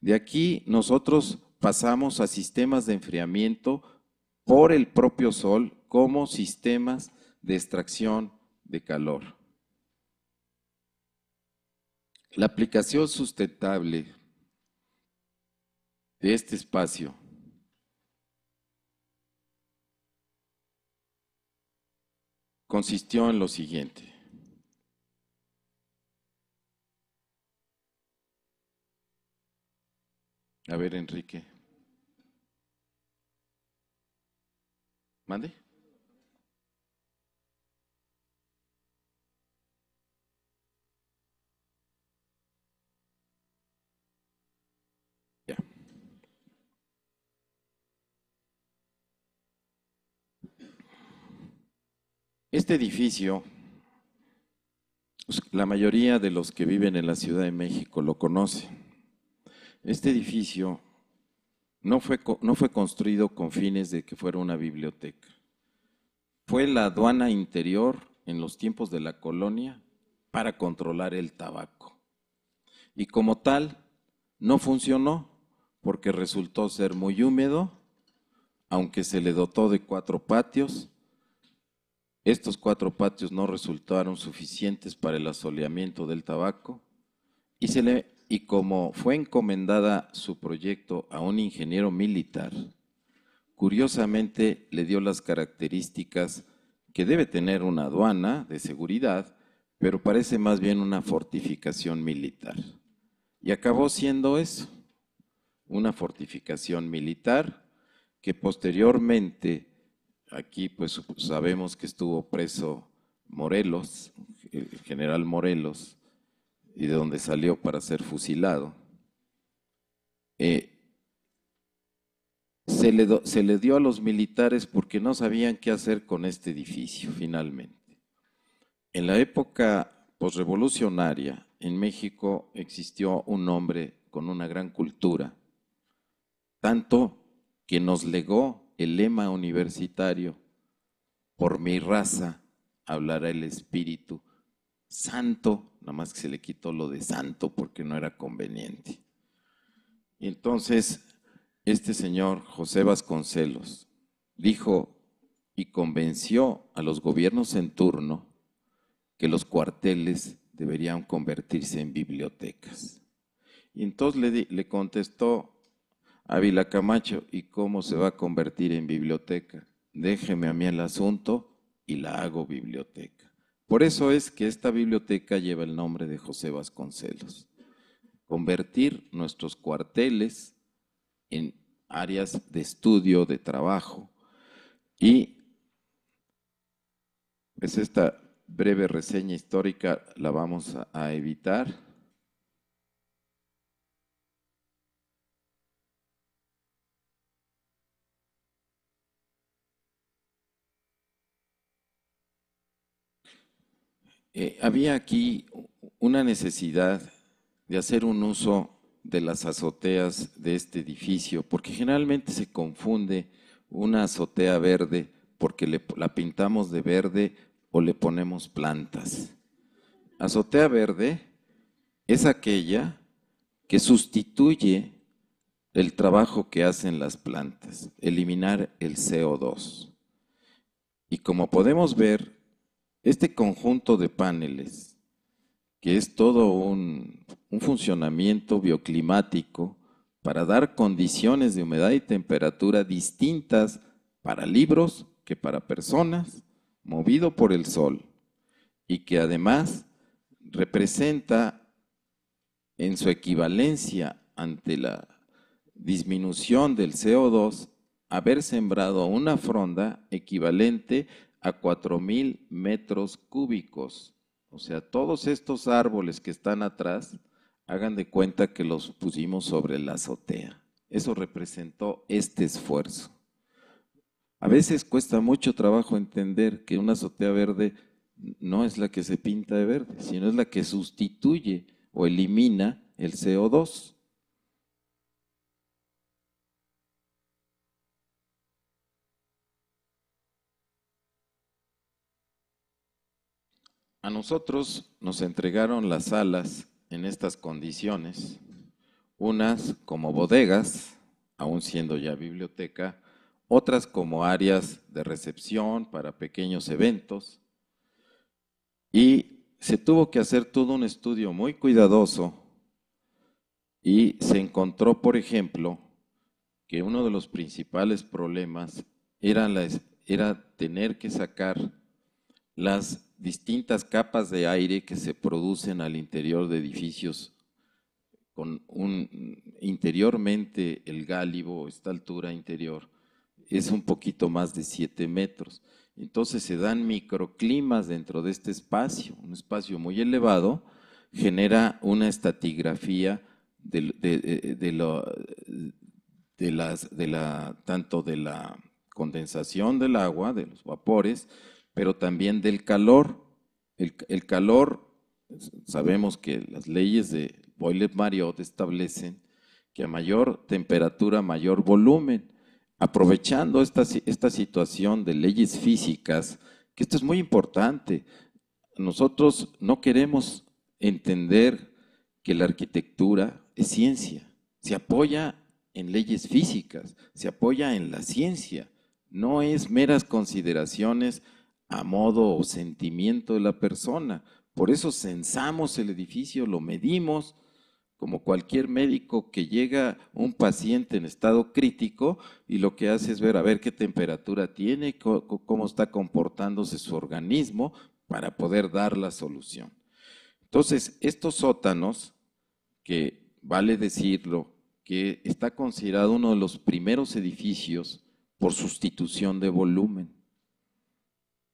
De aquí nosotros pasamos a sistemas de enfriamiento por el propio sol como sistemas de extracción de calor. La aplicación sustentable de este espacio consistió en lo siguiente. A ver, Enrique. ¿Mande? Ya. Este edificio, la mayoría de los que viven en la Ciudad de México lo conocen. Este edificio no fue construido con fines de que fuera una biblioteca. Fue la aduana interior en los tiempos de la colonia para controlar el tabaco. Y como tal, no funcionó porque resultó ser muy húmedo, aunque se le dotó de 4 patios. Estos 4 patios no resultaron suficientes para el asoleamiento del tabaco y como fue encomendada su proyecto a un ingeniero militar, curiosamente le dio las características que debe tener una aduana de seguridad, pero parece más bien una fortificación militar. Y acabó siendo eso, una fortificación militar que posteriormente, aquí pues sabemos que estuvo preso Morelos, el general Morelos, y de donde salió para ser fusilado. Se le dio a los militares porque no sabían qué hacer con este edificio finalmente. En la época posrevolucionaria, en México existió un hombre con una gran cultura, tanto que nos legó el lema universitario: por mi raza hablará el Espíritu Santo, nada más que se le quitó lo de santo porque no era conveniente. Y entonces este señor José Vasconcelos dijo y convenció a los gobiernos en turno que los cuarteles deberían convertirse en bibliotecas. Y entonces le contestó Ávila Camacho: ¿y cómo se va a convertir en biblioteca? Déjeme a mí el asunto y la hago biblioteca. Por eso es que esta biblioteca lleva el nombre de José Vasconcelos. Convertir nuestros cuarteles en áreas de estudio, de trabajo. Y pues esta breve reseña histórica la vamos a evitar. Había aquí una necesidad de hacer un uso de las azoteas de este edificio, porque generalmente se confunde una azotea verde porque la pintamos de verde o le ponemos plantas. Azotea verde es aquella que sustituye el trabajo que hacen las plantas, eliminar el CO2. Y como podemos ver, este conjunto de paneles, que es todo un funcionamiento bioclimático para dar condiciones de humedad y temperatura distintas para libros que para personas, movido por el sol, y que además representa en su equivalencia ante la disminución del CO2 haber sembrado una fronda equivalente a 4,000 metros cúbicos. O sea, todos estos árboles que están atrás, hagan de cuenta que los pusimos sobre la azotea. Eso representó este esfuerzo. A veces cuesta mucho trabajo entender que una azotea verde no es la que se pinta de verde, sino es la que sustituye o elimina el CO2. A nosotros nos entregaron las salas en estas condiciones, unas como bodegas, aún siendo ya biblioteca, otras como áreas de recepción para pequeños eventos, y se tuvo que hacer todo un estudio muy cuidadoso y se encontró, por ejemplo, que uno de los principales problemas era tener que sacar las distintas capas de aire que se producen al interior de edificios con interiormente el gálibo, esta altura interior, es un poquito más de 7 metros. Entonces se dan microclimas dentro de este espacio, un espacio muy elevado, genera una estratigrafía tanto de la condensación del agua, de los vapores, pero también del calor. El calor, sabemos que las leyes de Boyle-Mariotte establecen que a mayor temperatura, mayor volumen. Aprovechando esta situación de leyes físicas, que esto es muy importante, nosotros no queremos entender que la arquitectura es ciencia, se apoya en leyes físicas, se apoya en la ciencia, no es meras consideraciones a modo o sentimiento de la persona. Por eso censamos el edificio, lo medimos, como cualquier médico que llega un paciente en estado crítico y lo que hace es ver a ver qué temperatura tiene, cómo está comportándose su organismo para poder dar la solución. Entonces, estos sótanos, que vale decirlo, que está considerado uno de los primeros edificios por sustitución de volumen.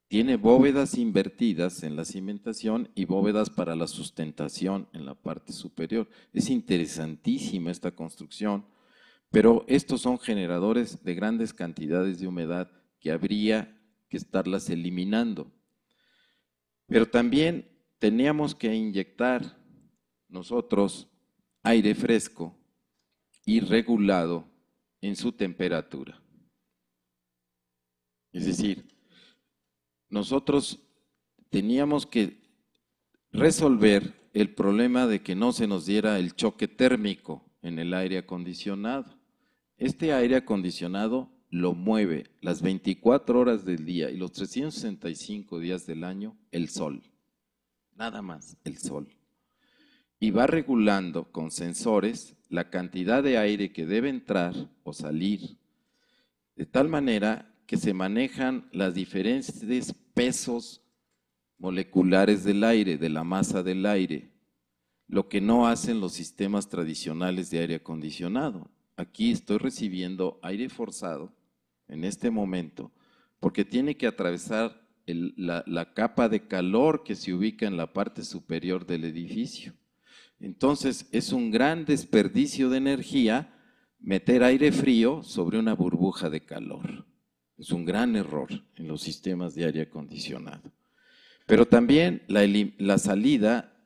Tiene bóvedas invertidas en la cimentación y bóvedas para la sustentación en la parte superior. Es interesantísima esta construcción, pero estos son generadores de grandes cantidades de humedad que habría que estarlas eliminando. Pero también teníamos que inyectar nosotros aire fresco y regulado en su temperatura. Es decir, nosotros teníamos que resolver el problema de que no se nos diera el choque térmico en el aire acondicionado. Este aire acondicionado lo mueve las 24 horas del día y los 365 días del año el sol. Nada más, el sol. Y va regulando con sensores la cantidad de aire que debe entrar o salir, de tal manera que se manejan las diferentes pesos moleculares del aire, de la masa del aire, lo que no hacen los sistemas tradicionales de aire acondicionado. Aquí estoy recibiendo aire forzado en este momento, porque tiene que atravesar la capa de calor que se ubica en la parte superior del edificio. Entonces es un gran desperdicio de energía meter aire frío sobre una burbuja de calor. Es un gran error en los sistemas de aire acondicionado. Pero también la salida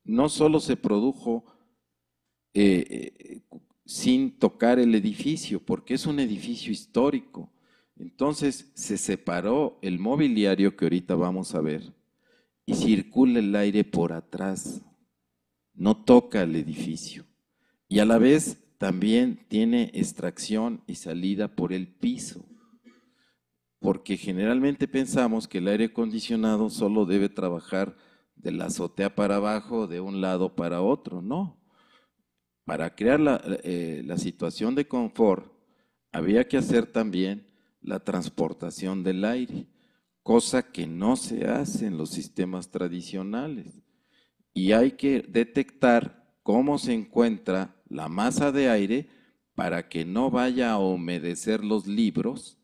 no solo se produjo sin tocar el edificio, porque es un edificio histórico. Entonces se separó el mobiliario que ahorita vamos a ver y circula el aire por atrás, no toca el edificio. Y a la vez también tiene extracción y salida por el piso, porque generalmente pensamos que el aire acondicionado solo debe trabajar de la azotea para abajo, de un lado para otro. No. Para crear la situación de confort, había que hacer también la transportación del aire, cosa que no se hace en los sistemas tradicionales. Y hay que detectar cómo se encuentra la masa de aire para que no vaya a humedecer los libros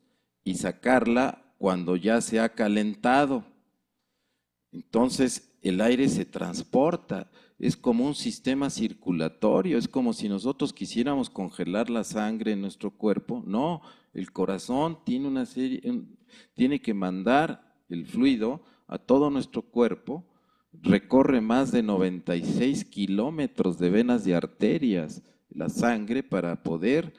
y sacarla cuando ya se ha calentado. Entonces el aire se transporta, es como un sistema circulatorio, es como si nosotros quisiéramos congelar la sangre en nuestro cuerpo. No, el corazón tiene que mandar el fluido a todo nuestro cuerpo, recorre más de 96 kilómetros de venas y arterias, la sangre, para poder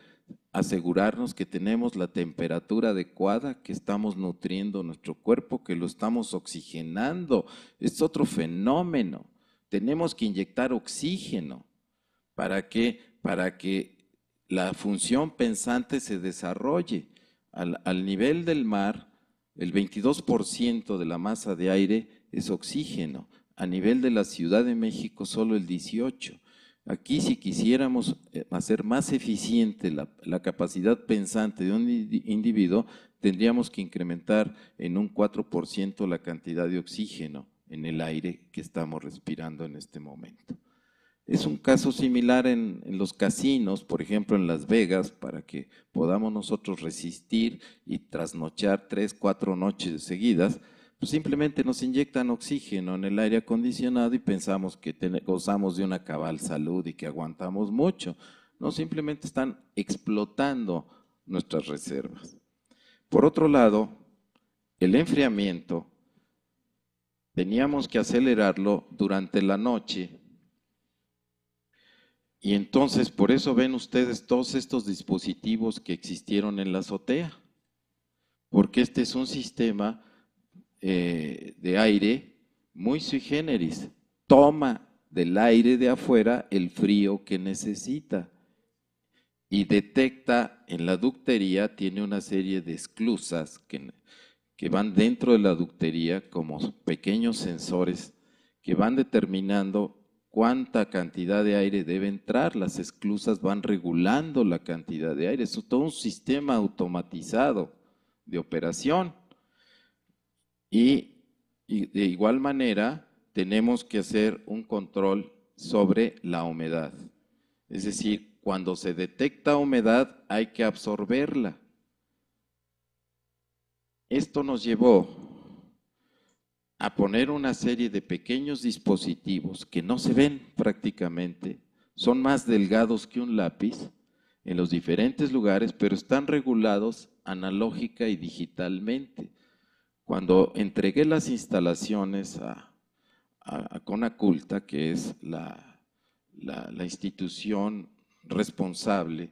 asegurarnos que tenemos la temperatura adecuada, que estamos nutriendo nuestro cuerpo, que lo estamos oxigenando. Es otro fenómeno. Tenemos que inyectar oxígeno para que la función pensante se desarrolle. Al nivel del mar, el 22% de la masa de aire es oxígeno. A nivel de la Ciudad de México, solo el 18%. Aquí, si quisiéramos hacer más eficiente la capacidad pensante de un individuo, tendríamos que incrementar en un 4% la cantidad de oxígeno en el aire que estamos respirando en este momento. Es un caso similar en los casinos, por ejemplo en Las Vegas, para que podamos nosotros resistir y trasnochar 3, 4 noches seguidas. Pues simplemente nos inyectan oxígeno en el aire acondicionado y pensamos que gozamos de una cabal salud y que aguantamos mucho. No, simplemente están explotando nuestras reservas. Por otro lado, el enfriamiento teníamos que acelerarlo durante la noche, y entonces por eso ven ustedes todos estos dispositivos que existieron en la azotea, porque este es un sistema de aire muy sui generis, toma del aire de afuera el frío que necesita y detecta en la ductería, tiene una serie de esclusas que van dentro de la ductería como pequeños sensores que van determinando cuánta cantidad de aire debe entrar. Las esclusas van regulando la cantidad de aire. Es todo un sistema automatizado de operación. Y de igual manera tenemos que hacer un control sobre la humedad. Es decir, cuando se detecta humedad hay que absorberla. Esto nos llevó a poner una serie de pequeños dispositivos que no se ven prácticamente, son más delgados que un lápiz en los diferentes lugares, pero están regulados analógica y digitalmente. Cuando entregué las instalaciones a Conaculta, que es la institución responsable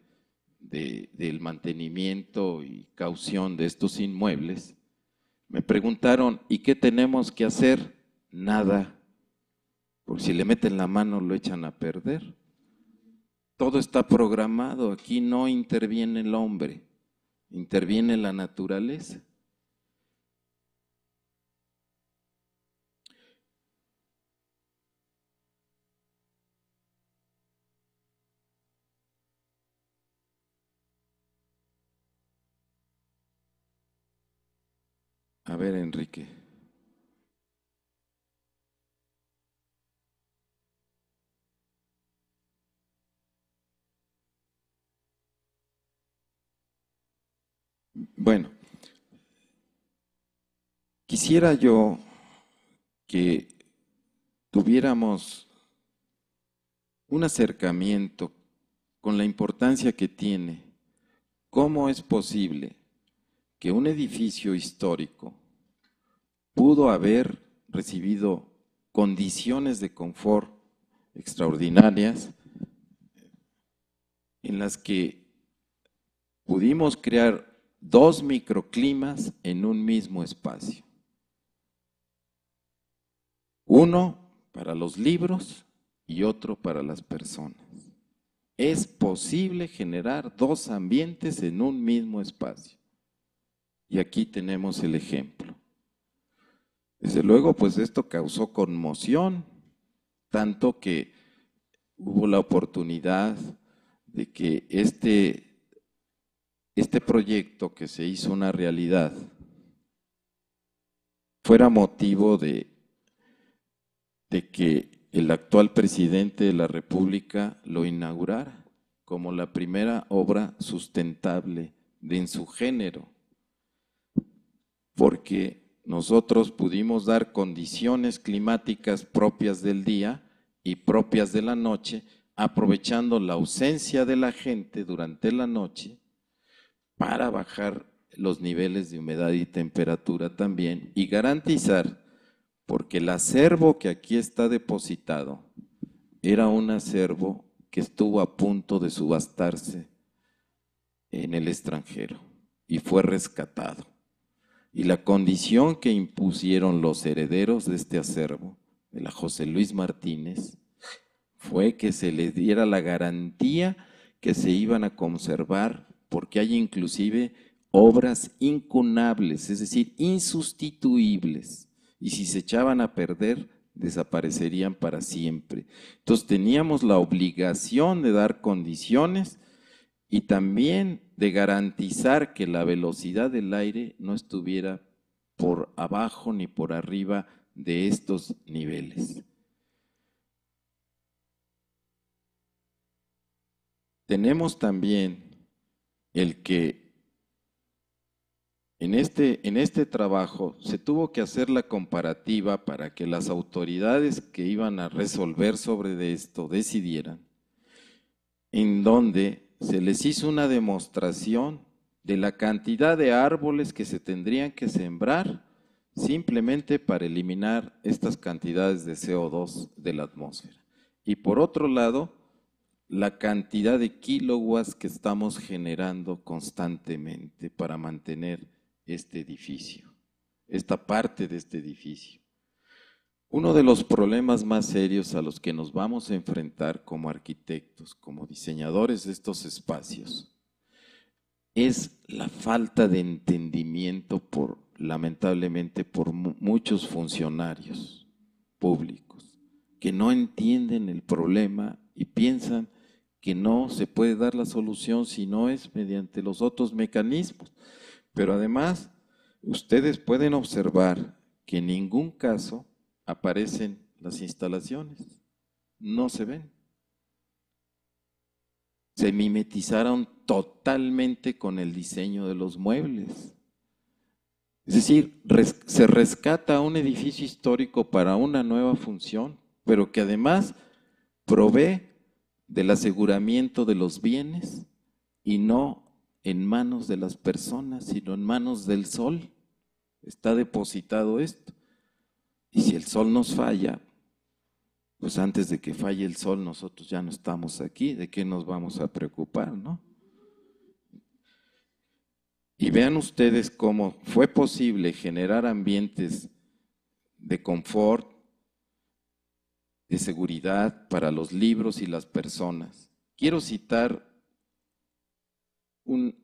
del mantenimiento y caución de estos inmuebles, me preguntaron, ¿y qué tenemos que hacer? Nada, porque si le meten la mano lo echan a perder. Todo está programado, aquí no interviene el hombre, interviene la naturaleza. A ver, Enrique. Bueno, quisiera yo que tuviéramos un acercamiento con la importancia que tiene. ¿Cómo es posible que un edificio histórico pudo haber recibido condiciones de confort extraordinarias en las que pudimos crear 2 microclimas en un mismo espacio? Uno para los libros y otro para las personas. Es posible generar 2 ambientes en un mismo espacio. Y aquí tenemos el ejemplo. Desde luego, pues esto causó conmoción, tanto que hubo la oportunidad de que este proyecto que se hizo una realidad fuera motivo de que el actual presidente de la República lo inaugurara como la primera obra sustentable en su género, porque nosotros pudimos dar condiciones climáticas propias del día y propias de la noche, aprovechando la ausencia de la gente durante la noche para bajar los niveles de humedad y temperatura también y garantizar, porque el acervo que aquí está depositado era un acervo que estuvo a punto de subastarse en el extranjero y fue rescatado. Y la condición que impusieron los herederos de este acervo, de la José Luis Martínez, fue que se les diera la garantía que se iban a conservar, porque hay inclusive obras incunables, es decir, insustituibles, y si se echaban a perder, desaparecerían para siempre. Entonces teníamos la obligación de dar condiciones y también de garantizar que la velocidad del aire no estuviera por abajo ni por arriba de estos niveles. Tenemos también el que en este trabajo se tuvo que hacer la comparativa para que las autoridades que iban a resolver sobre esto decidieran, en donde se les hizo una demostración de la cantidad de árboles que se tendrían que sembrar simplemente para eliminar estas cantidades de CO2 de la atmósfera. Y por otro lado, la cantidad de kilowatts que estamos generando constantemente para mantener este edificio, esta parte de este edificio. Uno de los problemas más serios a los que nos vamos a enfrentar como arquitectos, como diseñadores de estos espacios, es la falta de entendimiento lamentablemente por muchos funcionarios públicos que no entienden el problema y piensan que no se puede dar la solución si no es mediante los otros mecanismos. Pero además, ustedes pueden observar que en ningún caso aparecen las instalaciones, no se ven. Se mimetizaron totalmente con el diseño de los muebles. Es decir, se rescata un edificio histórico para una nueva función, pero que además provee del aseguramiento de los bienes y no en manos de las personas, sino en manos del sol. Está depositado esto. Y si el sol nos falla, pues antes de que falle el sol nosotros ya no estamos aquí, ¿de qué nos vamos a preocupar, no? Y vean ustedes cómo fue posible generar ambientes de confort, de seguridad para los libros y las personas. Quiero citar un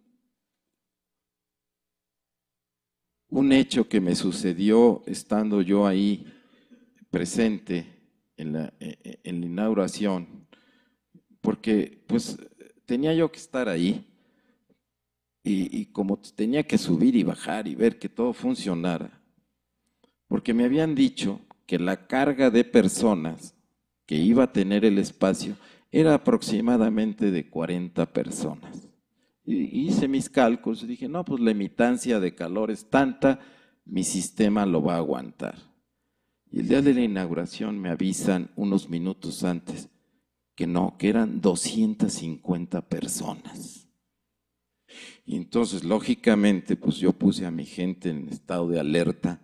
hecho que me sucedió estando yo ahí presente en la inauguración, porque pues tenía yo que estar ahí y como tenía que subir y bajar y ver que todo funcionara, porque me habían dicho que la carga de personas que iba a tener el espacio era aproximadamente de 40 personas. Y hice mis cálculos y dije, no, pues la emitancia de calor es tanta, mi sistema lo va a aguantar. Y el día de la inauguración me avisan unos minutos antes que no, que eran 250 personas. Y entonces, lógicamente, pues yo puse a mi gente en estado de alerta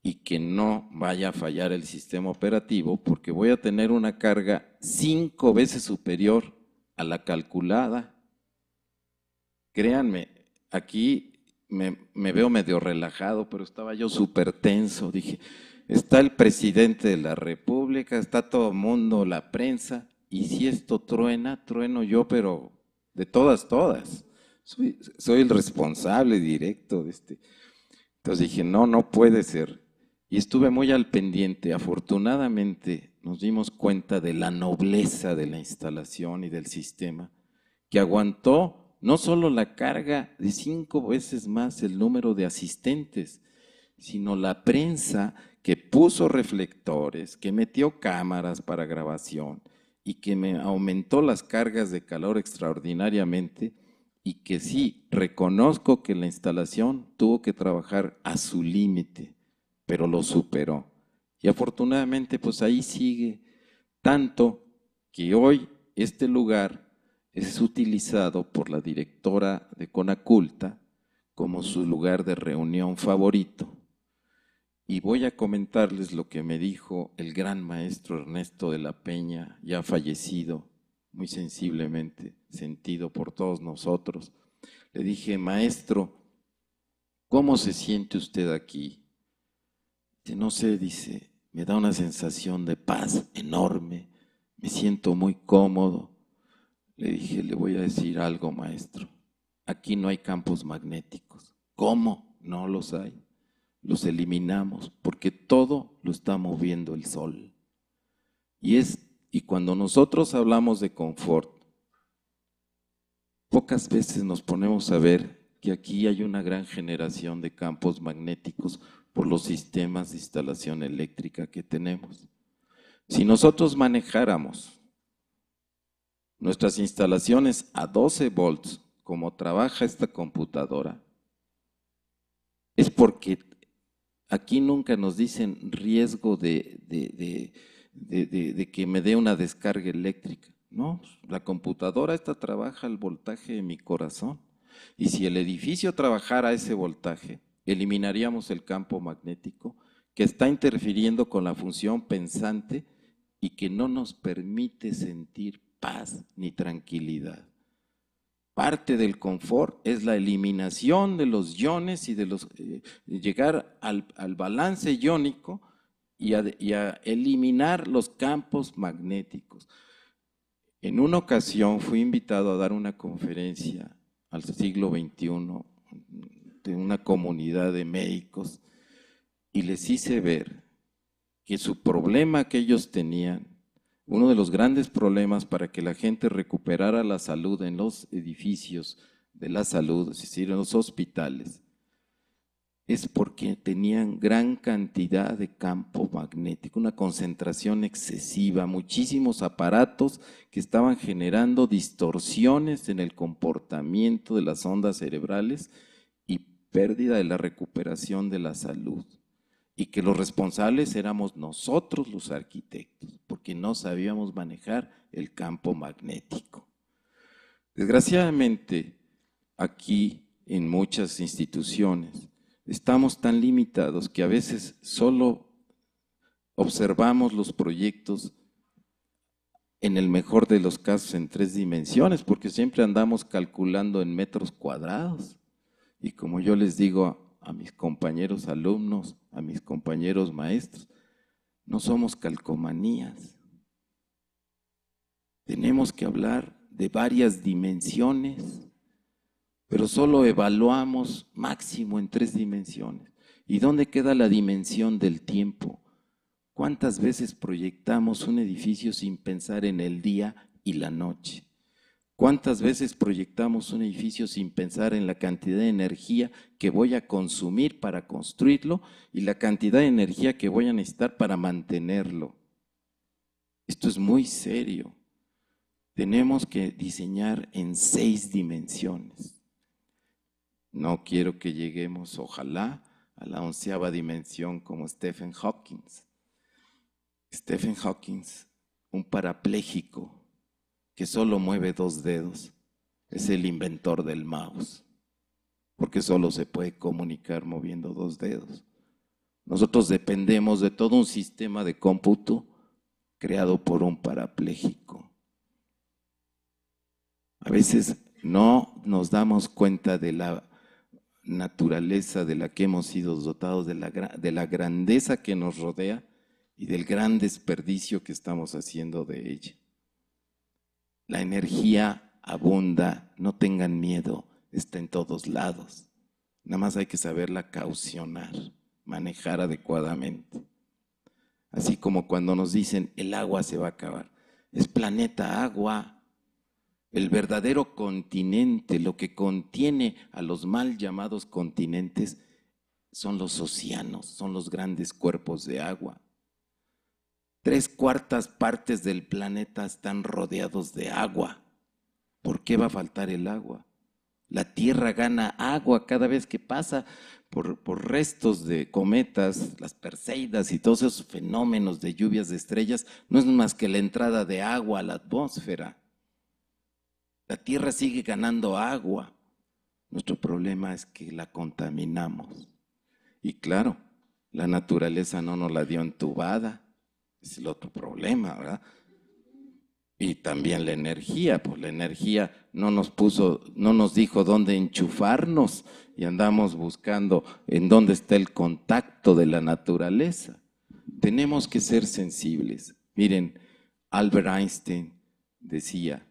y que no vaya a fallar el sistema operativo, porque voy a tener una carga 5 veces superior a la calculada. Créanme, aquí me veo medio relajado, pero estaba yo súper tenso. Dije, está el presidente de la República, está todo el mundo, la prensa, y si esto truena, trueno yo, pero de todas. Soy el responsable directo de este. Entonces dije, no puede ser. Y estuve muy al pendiente. Afortunadamente nos dimos cuenta de la nobleza de la instalación y del sistema, que aguantó no solo la carga de 5 veces más el número de asistentes, sino la prensa que puso reflectores, que metió cámaras para grabación y que me aumentó las cargas de calor extraordinariamente, y que sí, reconozco que la instalación tuvo que trabajar a su límite, pero lo superó. Y afortunadamente, pues ahí sigue, tanto que hoy este lugar es utilizado por la directora de Conaculta como su lugar de reunión favorito. Y voy a comentarles lo que me dijo el gran maestro Ernesto de la Peña, ya fallecido, muy sensiblemente sentido por todos nosotros. Le dije, maestro, ¿cómo se siente usted aquí? Dice, no sé, dice, me da una sensación de paz enorme, me siento muy cómodo. Le dije, le voy a decir algo, maestro, aquí no hay campos magnéticos. ¿Cómo? No los hay. Los eliminamos porque todo lo está moviendo el sol. Y cuando nosotros hablamos de confort, pocas veces nos ponemos a ver que aquí hay una gran generación de campos magnéticos por los sistemas de instalación eléctrica que tenemos. Si nosotros manejáramos nuestras instalaciones a 12 volts, como trabaja esta computadora, es porque aquí nunca nos dicen riesgo de que me dé una descarga eléctrica. No, la computadora esta trabaja al voltaje de mi corazón. Y si el edificio trabajara a ese voltaje, eliminaríamos el campo magnético que está interfiriendo con la función pensante y que no nos permite sentir paz ni tranquilidad. Parte del confort es la eliminación de los iones y de llegar al balance iónico y a eliminar los campos magnéticos. En una ocasión fui invitado a dar una conferencia al siglo XXI de una comunidad de médicos y les hice ver que su problema que ellos tenían, uno de los grandes problemas para que la gente recuperara la salud en los edificios de la salud, es decir, en los hospitales, es porque tenían gran cantidad de campo magnético, una concentración excesiva, muchísimos aparatos que estaban generando distorsiones en el comportamiento de las ondas cerebrales y pérdida de la recuperación de la salud. Y que los responsables éramos nosotros los arquitectos, porque no sabíamos manejar el campo magnético. Desgraciadamente, aquí en muchas instituciones estamos tan limitados que a veces solo observamos los proyectos, en el mejor de los casos, en 3 dimensiones, porque siempre andamos calculando en metros cuadrados. Y como yo les digo a mis compañeros alumnos, a mis compañeros maestros, no somos calcomanías. Tenemos que hablar de varias dimensiones, pero solo evaluamos máximo en 3 dimensiones. ¿Y dónde queda la dimensión del tiempo? ¿Cuántas veces proyectamos un edificio sin pensar en el día y la noche? ¿Cuántas veces proyectamos un edificio sin pensar en la cantidad de energía que voy a consumir para construirlo y la cantidad de energía que voy a necesitar para mantenerlo? Esto es muy serio. Tenemos que diseñar en 6 dimensiones. No quiero que lleguemos, ojalá, a la 11ª dimensión como Stephen Hawking. Stephen Hawking, un parapléjico que solo mueve 2 dedos, es el inventor del mouse, porque solo se puede comunicar moviendo 2 dedos. Nosotros dependemos de todo un sistema de cómputo creado por un parapléjico. A veces no nos damos cuenta de la naturaleza de la que hemos sido dotados, de la grandeza que nos rodea y del gran desperdicio que estamos haciendo de ella. La energía abunda, no tengan miedo, está en todos lados. Nada más hay que saberla caucionar, manejar adecuadamente. Así como cuando nos dicen el agua se va a acabar. Es planeta agua. El verdadero continente, lo que contiene a los mal llamados continentes, son los océanos, son los grandes cuerpos de agua. 3/4 partes del planeta están rodeados de agua. ¿Por qué va a faltar el agua? La Tierra gana agua cada vez que pasa por restos de cometas, las Perseidas y todos esos fenómenos de lluvias de estrellas. No es más que la entrada de agua a la atmósfera. La Tierra sigue ganando agua. Nuestro problema es que la contaminamos. Y claro, la naturaleza no nos la dio entubada. Es el otro problema, ¿verdad? Y también la energía, pues la energía no nos dijo dónde enchufarnos y andamos buscando en dónde está el contacto de la naturaleza. Tenemos que ser sensibles. Miren, Albert Einstein decía,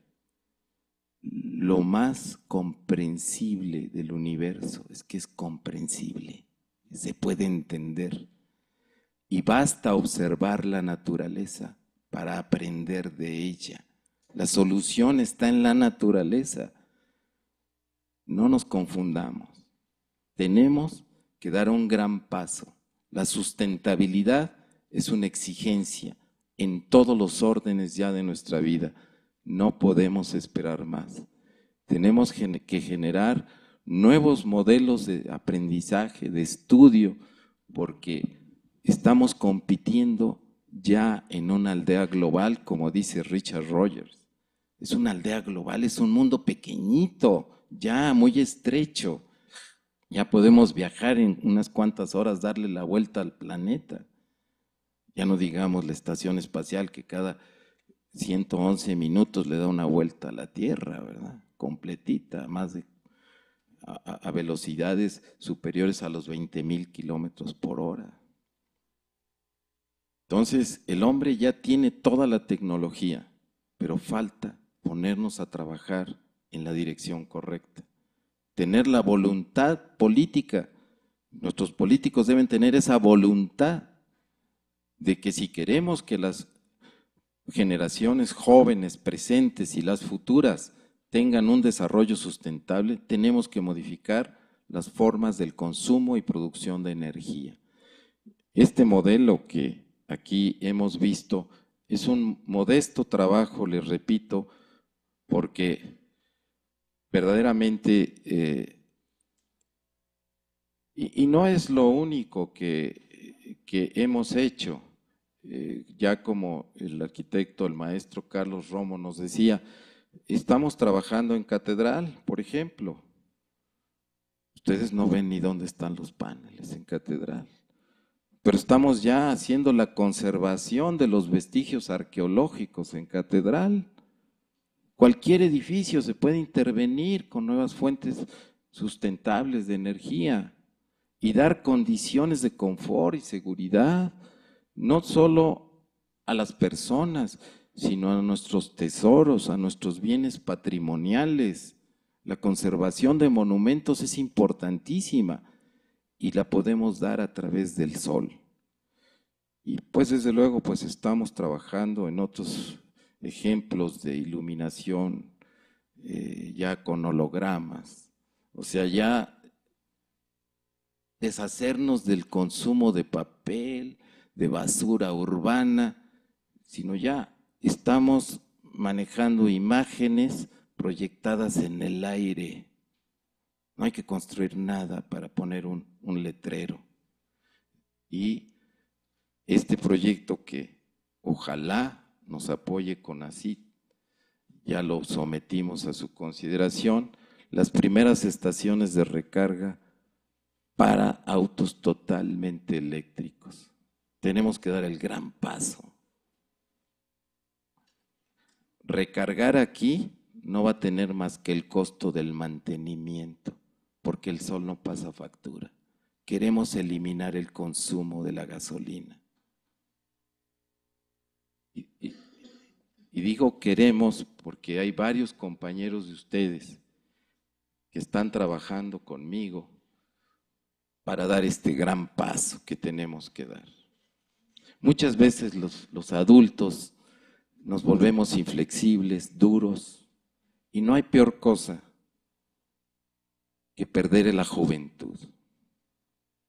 lo más comprensible del universo es que es comprensible, se puede entender. Y basta observar la naturaleza para aprender de ella. La solución está en la naturaleza. No nos confundamos. Tenemos que dar un gran paso. La sustentabilidad es una exigencia en todos los órdenes ya de nuestra vida. No podemos esperar más. Tenemos que generar nuevos modelos de aprendizaje, de estudio, porque estamos compitiendo ya en una aldea global, como dice Richard Rogers. Es una aldea global, es un mundo pequeñito, ya muy estrecho. Ya podemos viajar en unas cuantas horas, darle la vuelta al planeta. Ya no digamos la estación espacial que cada 111 minutos le da una vuelta a la Tierra, ¿verdad? Completita, a velocidades superiores a los 20,000 kilómetros por hora. Entonces, el hombre ya tiene toda la tecnología, pero falta ponernos a trabajar en la dirección correcta. Tener la voluntad política. Nuestros políticos deben tener esa voluntad de que si queremos que las generaciones jóvenes presentes y las futuras tengan un desarrollo sustentable, tenemos que modificar las formas del consumo y producción de energía. Este modelo que aquí hemos visto es un modesto trabajo, les repito, porque verdaderamente, y no es lo único que hemos hecho, ya como el arquitecto, el maestro Carlos Romo nos decía, estamos trabajando en catedral, por ejemplo. Ustedes no ven ni dónde están los paneles en catedral, pero estamos ya haciendo la conservación de los vestigios arqueológicos en catedral. Cualquier edificio se puede intervenir con nuevas fuentes sustentables de energía y dar condiciones de confort y seguridad, no solo a las personas, sino a nuestros tesoros, a nuestros bienes patrimoniales. La conservación de monumentos es importantísima y la podemos dar a través del sol. Y pues desde luego pues estamos trabajando en otros ejemplos de iluminación ya con hologramas, o sea, ya deshacernos del consumo de papel, de basura urbana, sino ya estamos manejando imágenes proyectadas en el aire. No hay que construir nada para poner un letrero. Y este proyecto que ojalá nos apoye CONACYT, ya lo sometimos a su consideración, las primeras estaciones de recarga para autos totalmente eléctricos. Tenemos que dar el gran paso. Recargar aquí no va a tener más que el costo del mantenimiento, porque el sol no pasa factura. Queremos eliminar el consumo de la gasolina. Y digo queremos porque hay varios compañeros de ustedes que están trabajando conmigo para dar este gran paso que tenemos que dar. Muchas veces los adultos nos volvemos inflexibles, duros, y no hay peor cosa que perder la juventud.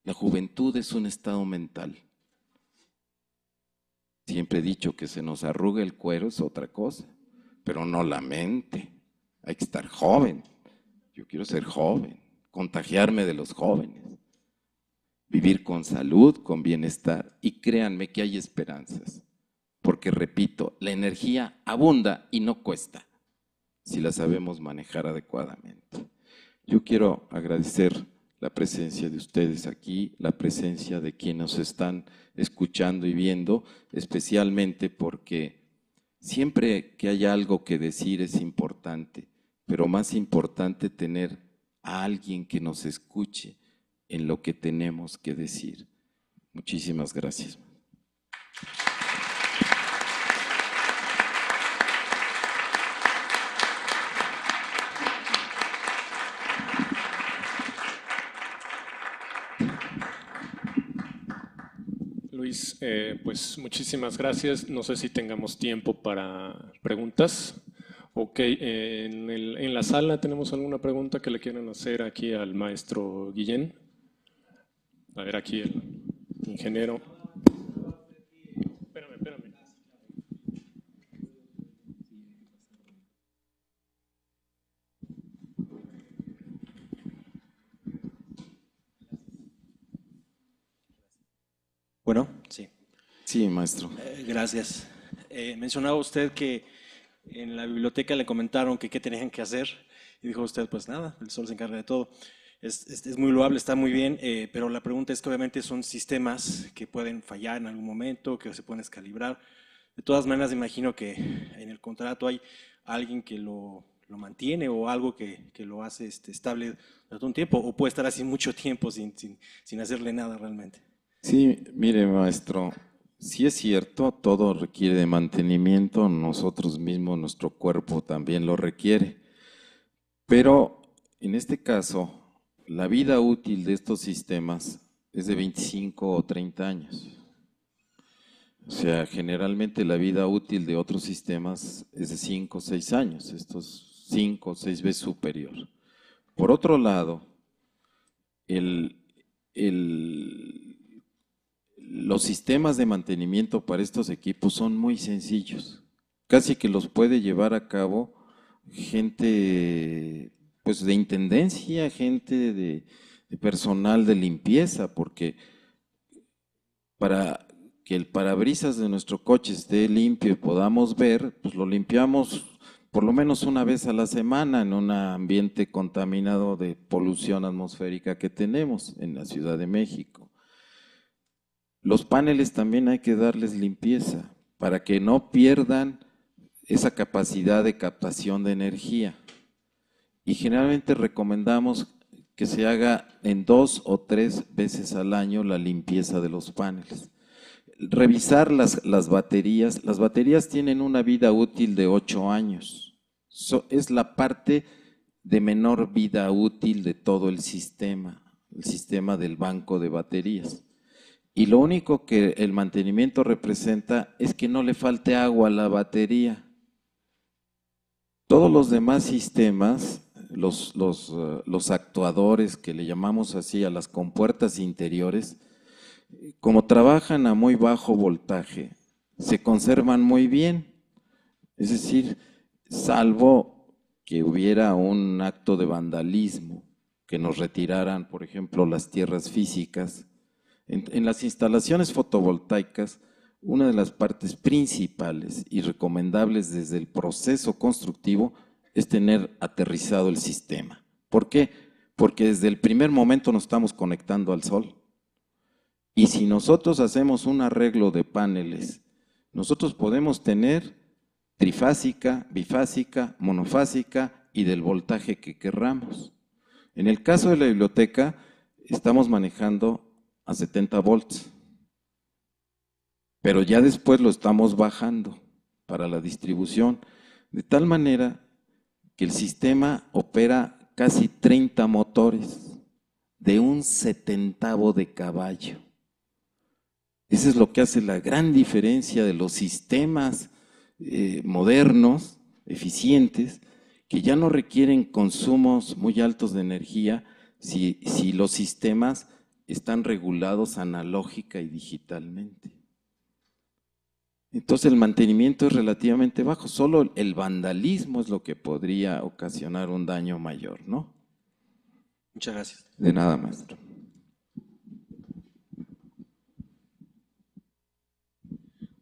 La juventud es un estado mental. Siempre he dicho que se nos arruga el cuero es otra cosa, pero no la mente. Hay que estar joven. Yo quiero ser joven, contagiarme de los jóvenes, vivir con salud, con bienestar, y créanme que hay esperanzas, porque repito, la energía abunda y no cuesta, si la sabemos manejar adecuadamente. Yo quiero agradecer la presencia de ustedes aquí, la presencia de quienes nos están escuchando y viendo, especialmente porque siempre que hay algo que decir es importante, pero más importante tener a alguien que nos escuche en lo que tenemos que decir. Muchísimas gracias. Luis, pues muchísimas gracias. No sé si tengamos tiempo para preguntas. Ok, en la sala tenemos alguna pregunta que le quieran hacer aquí al maestro Guillén. A ver, aquí el ingeniero. Espérame. Bueno, sí. Sí, maestro. Gracias. Mencionaba usted que en la biblioteca le comentaron que qué tenían que hacer y dijo usted, pues nada, el sol se encarga de todo. Es muy loable, está muy bien, pero la pregunta es que obviamente son sistemas que pueden fallar en algún momento, que se pueden descalibrar. De todas maneras, imagino que en el contrato hay alguien que lo mantiene o algo que lo hace estable durante un tiempo, o puede estar así mucho tiempo sin hacerle nada realmente. Sí, mire, maestro, sí es cierto, todo requiere de mantenimiento, nosotros mismos, nuestro cuerpo también lo requiere, pero en este caso, la vida útil de estos sistemas es de 25 o 30 años. O sea, generalmente la vida útil de otros sistemas es de 5 o 6 años, estos 5 o 6 veces superior. Por otro lado, los sistemas de mantenimiento para estos equipos son muy sencillos. Casi que los puede llevar a cabo gente pues, de intendencia, gente de personal de limpieza, porque para que el parabrisas de nuestro coche esté limpio y podamos ver, pues lo limpiamos por lo menos una vez a la semana en un ambiente contaminado de polución atmosférica que tenemos en la Ciudad de México. Los paneles también hay que darles limpieza para que no pierdan esa capacidad de captación de energía. Y generalmente recomendamos que se haga en 2 o 3 veces al año la limpieza de los paneles. Revisar las baterías tienen una vida útil de 8 años. Es la parte de menor vida útil de todo el sistema del banco de baterías. Y lo único que el mantenimiento representa es que no le falte agua a la batería. Todos los demás sistemas, los actuadores, que le llamamos así a las compuertas interiores, como trabajan a muy bajo voltaje, se conservan muy bien. Es decir, salvo que hubiera un acto de vandalismo, que nos retiraran, por ejemplo, las tierras físicas. En las instalaciones fotovoltaicas, una de las partes principales y recomendables desde el proceso constructivo es tener aterrizado el sistema. ¿Por qué? Porque desde el primer momento nos estamos conectando al sol. Y si nosotros hacemos un arreglo de paneles, nosotros podemos tener trifásica, bifásica, monofásica y del voltaje que querramos. En el caso de la biblioteca, estamos manejando a 70 volts, pero ya después lo estamos bajando para la distribución, de tal manera que el sistema opera casi 30 motores de un 70avo de caballo. Eso es lo que hace la gran diferencia de los sistemas modernos, eficientes, que ya no requieren consumos muy altos de energía si los sistemas están regulados analógica y digitalmente. Entonces el mantenimiento es relativamente bajo, solo el vandalismo es lo que podría ocasionar un daño mayor, ¿no? Muchas gracias. De nada, maestro.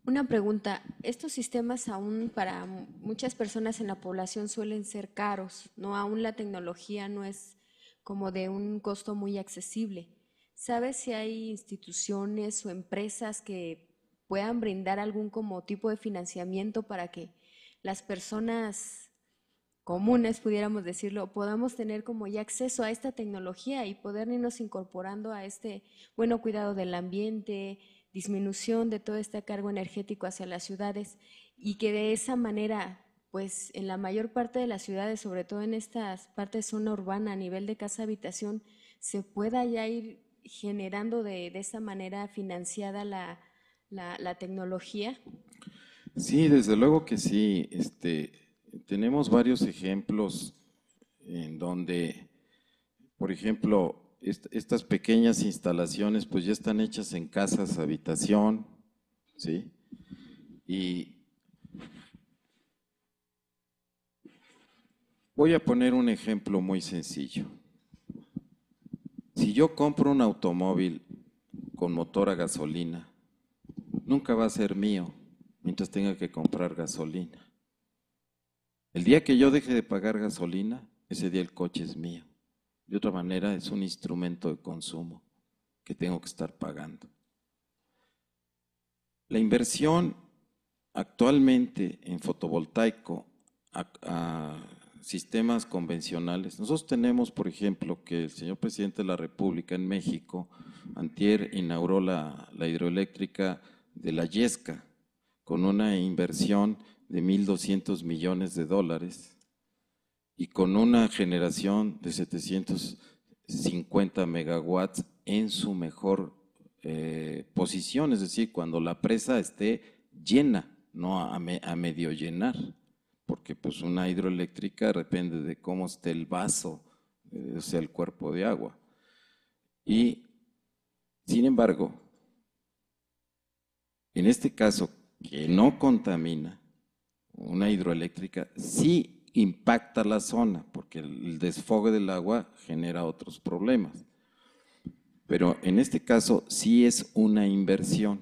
Una pregunta, estos sistemas aún para muchas personas en la población suelen ser caros, ¿no? Aún la tecnología no es como de un costo muy accesible. ¿Sabes si hay instituciones o empresas que puedan brindar algún como tipo de financiamiento para que las personas comunes, pudiéramos decirlo, podamos tener como ya acceso a esta tecnología y poder irnos incorporando a este cuidado del ambiente, disminución de todo este cargo energético hacia las ciudades y que de esa manera, pues en la mayor parte de las ciudades, sobre todo en estas partes de zona urbana a nivel de casa habitación, se pueda ya ir generando de esa manera financiada la tecnología? Sí, desde luego que sí. Tenemos varios ejemplos en donde, por ejemplo, estas pequeñas instalaciones pues ya están hechas en casas habitación, ¿sí? Y voy a poner un ejemplo muy sencillo. Si yo compro un automóvil con motor a gasolina, nunca va a ser mío mientras tenga que comprar gasolina. El día que yo deje de pagar gasolina, ese día el coche es mío. De otra manera, es un instrumento de consumo que tengo que estar pagando. La inversión actualmente en fotovoltaico a sistemas convencionales. Nosotros tenemos, por ejemplo, que el señor presidente de la República en México, antier, inauguró la hidroeléctrica de la Yesca, con una inversión de $1,200 millones y con una generación de 750 megawatts en su mejor posición, es decir, cuando la presa esté llena, no a medio llenar, porque pues una hidroeléctrica depende de cómo esté el vaso, o sea, el cuerpo de agua. Y, sin embargo, en este caso, que no contamina, una hidroeléctrica sí impacta la zona, porque el desfogue del agua genera otros problemas. Pero en este caso sí es una inversión,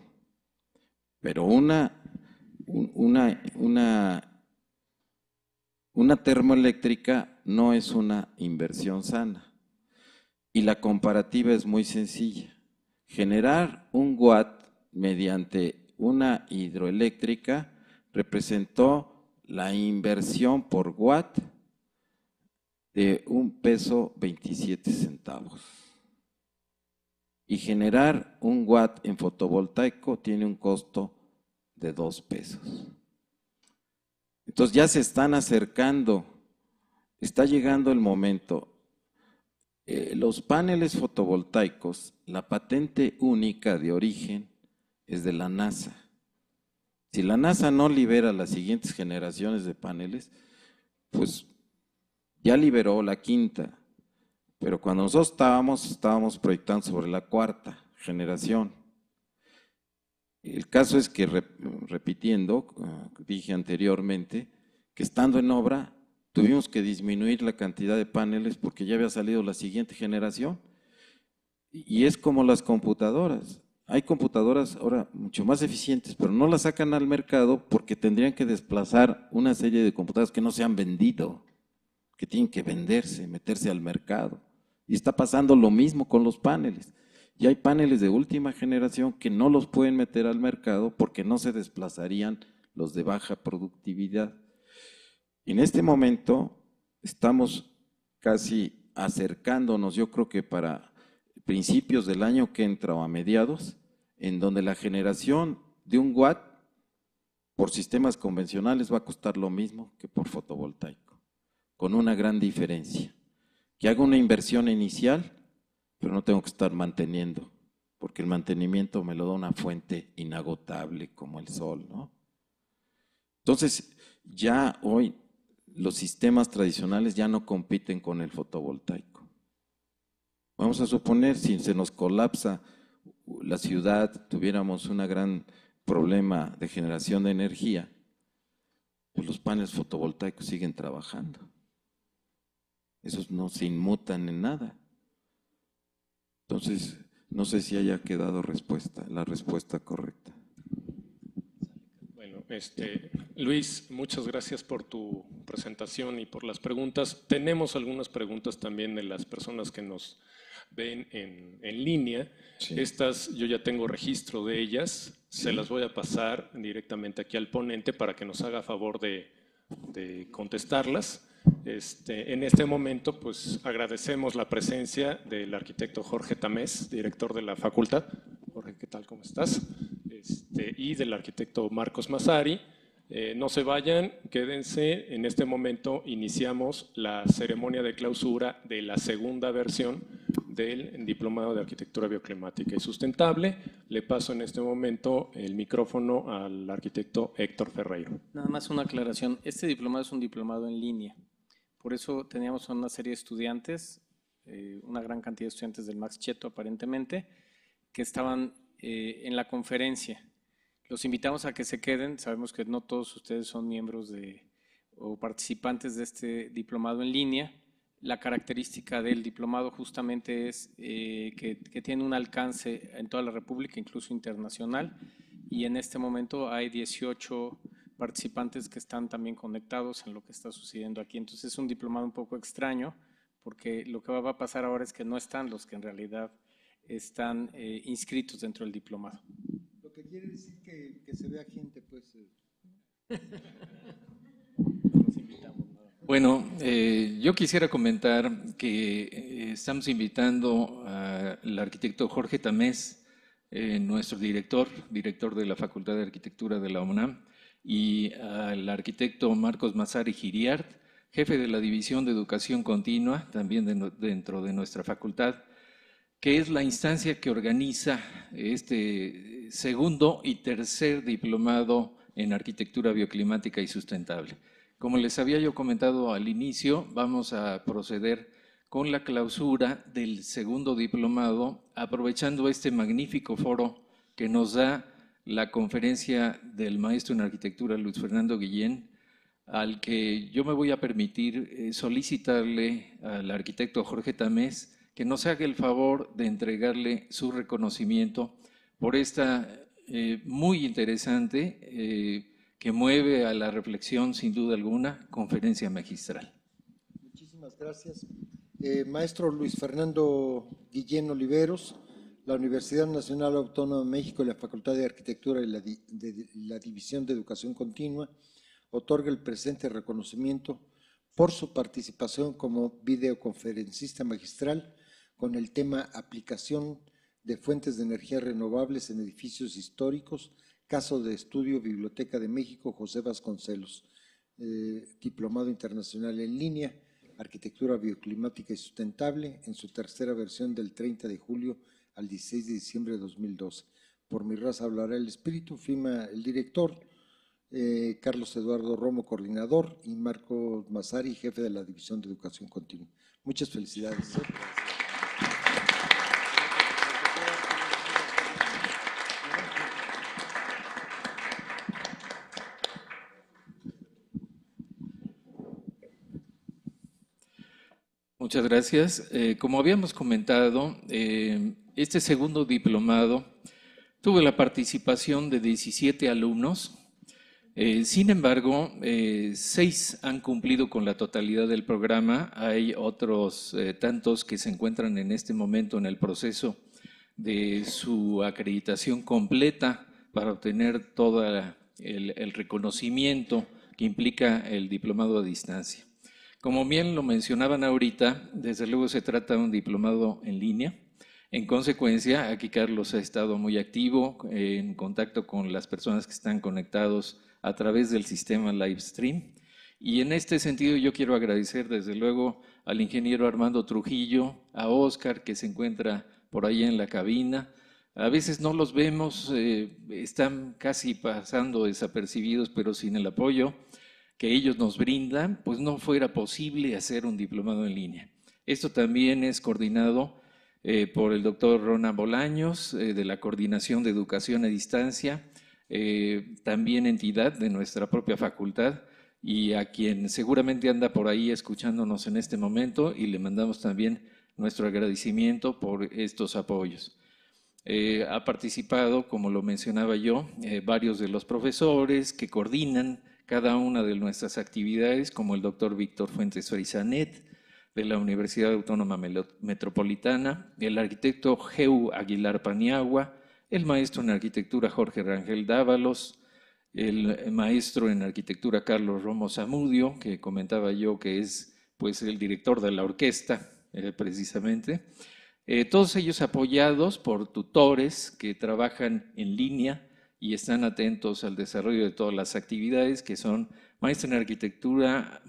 pero una termoeléctrica no es una inversión sana. Y la comparativa es muy sencilla. Generar un watt mediante una hidroeléctrica representó la inversión por watt de $1.27. Y generar un watt en fotovoltaico tiene un costo de $2. Entonces ya se están acercando, está llegando el momento. Los paneles fotovoltaicos, la patente única de origen es de la NASA. Si la NASA no libera las siguientes generaciones de paneles, pues ya liberó la quinta, pero cuando nosotros estábamos proyectando sobre la cuarta generación. El caso es que, repitiendo, dije anteriormente, que estando en obra tuvimos que disminuir la cantidad de paneles porque ya había salido la siguiente generación. Y es como las computadoras. Hay computadoras ahora mucho más eficientes, pero no las sacan al mercado porque tendrían que desplazar una serie de computadoras que no se han vendido, que tienen que venderse, meterse al mercado. Y está pasando lo mismo con los paneles. Y hay paneles de última generación que no los pueden meter al mercado porque no se desplazarían los de baja productividad. En este momento estamos casi acercándonos, yo creo que para principios del año que entra o a mediados, en donde la generación de 1 watt por sistemas convencionales va a costar lo mismo que por fotovoltaico, con una gran diferencia, que haga una inversión inicial, pero no tengo que estar manteniendo, porque el mantenimiento me lo da una fuente inagotable como el sol, ¿no? Entonces, ya hoy los sistemas tradicionales ya no compiten con el fotovoltaico. Vamos a suponer, si se nos colapsa la ciudad, tuviéramos un gran problema de generación de energía, pues los paneles fotovoltaicos siguen trabajando. Esos no se inmutan en nada. Entonces, no sé si haya quedado la respuesta correcta. Bueno, Luis, muchas gracias por tu presentación y por las preguntas. Tenemos algunas preguntas también de las personas que nos ven en línea. Sí. Estas yo ya tengo registro de ellas, se las voy a pasar directamente aquí al ponente para que nos haga favor de contestarlas. En este momento, pues agradecemos la presencia del arquitecto Jorge Tamés, director de la facultad. Jorge, ¿qué tal? ¿Cómo estás? Y del arquitecto Marcos Massari. No se vayan, quédense. En este momento iniciamos la ceremonia de clausura de la segunda versión del Diplomado de Arquitectura Bioclimática y Sustentable. Le paso en este momento el micrófono al arquitecto Héctor Ferreiro. Nada más una aclaración. Este diplomado es un diplomado en línea. Por eso teníamos una serie de estudiantes, una gran cantidad de estudiantes del Max Cheto aparentemente, que estaban en la conferencia. Los invitamos a que se queden. Sabemos que no todos ustedes son miembros o participantes de este diplomado en línea. La característica del diplomado justamente es que tiene un alcance en toda la República, incluso internacional, y en este momento hay 18 participantes que están también conectados en lo que está sucediendo aquí. Entonces es un diplomado un poco extraño, porque lo que va a pasar ahora es que no están los que en realidad están inscritos dentro del diplomado. Lo que quiere decir que se vea gente, pues. Bueno, yo quisiera comentar que estamos invitando al arquitecto Jorge Tamés, nuestro director de la Facultad de Arquitectura de la UNAM, y al arquitecto Marcos Massari Giriart, jefe de la División de Educación Continua, también dentro de nuestra facultad, que es la instancia que organiza este segundo y tercer diplomado en Arquitectura Bioclimática y Sustentable. Como les había yo comentado al inicio, vamos a proceder con la clausura del segundo diplomado, aprovechando este magnífico foro que nos da la conferencia del maestro en arquitectura Luis Fernando Guillén, al que yo me voy a permitir solicitarle al arquitecto Jorge Tamés que nos haga el favor de entregarle su reconocimiento por esta muy interesante, que mueve a la reflexión sin duda alguna, conferencia magistral. Muchísimas gracias. Maestro Luis Fernando Guillén Oliveros, la Universidad Nacional Autónoma de México y la Facultad de Arquitectura de la División de Educación Continua otorga el presente reconocimiento por su participación como videoconferencista magistral con el tema Aplicación de fuentes de energía renovables en edificios históricos, caso de estudio Biblioteca de México, José Vasconcelos, diplomado internacional en línea, Arquitectura Bioclimática y Sustentable, en su tercera versión del 30 de julio al 16 de diciembre de 2012. Por mi raza hablará el espíritu, firma el director, Carlos Eduardo Romo, coordinador, y Marcos Massari, jefe de la División de Educación Continua. Muchas felicidades. Muchas gracias. Como habíamos comentado, este segundo diplomado tuvo la participación de 17 alumnos. Sin embargo, 6 han cumplido con la totalidad del programa. Hay otros tantos que se encuentran en este momento en el proceso de su acreditación completa para obtener todo el reconocimiento que implica el diplomado a distancia. Como bien lo mencionaban ahorita, desde luego se trata de un diplomado en línea. En consecuencia, aquí Carlos ha estado muy activo en contacto con las personas que están conectados a través del sistema Livestream. Y en este sentido yo quiero agradecer desde luego al ingeniero Armando Trujillo, a Oscar que se encuentra por ahí en la cabina. A veces no los vemos, están casi pasando desapercibidos, pero sin el apoyo que ellos nos brindan, pues no fuera posible hacer un diplomado en línea. Esto también es coordinado por el doctor Rona Bolaños, de la Coordinación de Educación a Distancia, también entidad de nuestra propia facultad, y a quien seguramente anda por ahí escuchándonos en este momento, y le mandamos también nuestro agradecimiento por estos apoyos. Ha participado, como lo mencionaba yo, varios de los profesores que coordinan cada una de nuestras actividades, como el doctor Víctor Fuentes Orizanet, de la Universidad Autónoma Metropolitana, el arquitecto Geu Aguilar Paniagua, el maestro en arquitectura Jorge Rangel Dávalos, el maestro en arquitectura Carlos Romo Zamudio, que comentaba yo que es pues, el director de la orquesta, precisamente. Todos ellos apoyados por tutores que trabajan en línea y están atentos al desarrollo de todas las actividades, que son maestro en arquitectura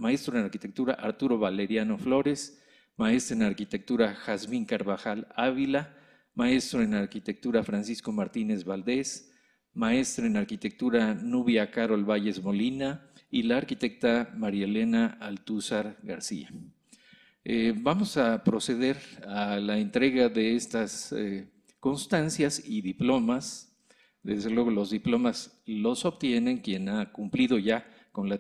Arturo Valeriano Flores, maestro en arquitectura Jazmín Carvajal Ávila, maestro en arquitectura Francisco Martínez Valdés, maestra en arquitectura Nubia Carol Valles Molina y la arquitecta María Elena Altúzar García. Vamos a proceder a la entrega de estas constancias y diplomas. Desde luego los diplomas los obtienen quien ha cumplido ya con la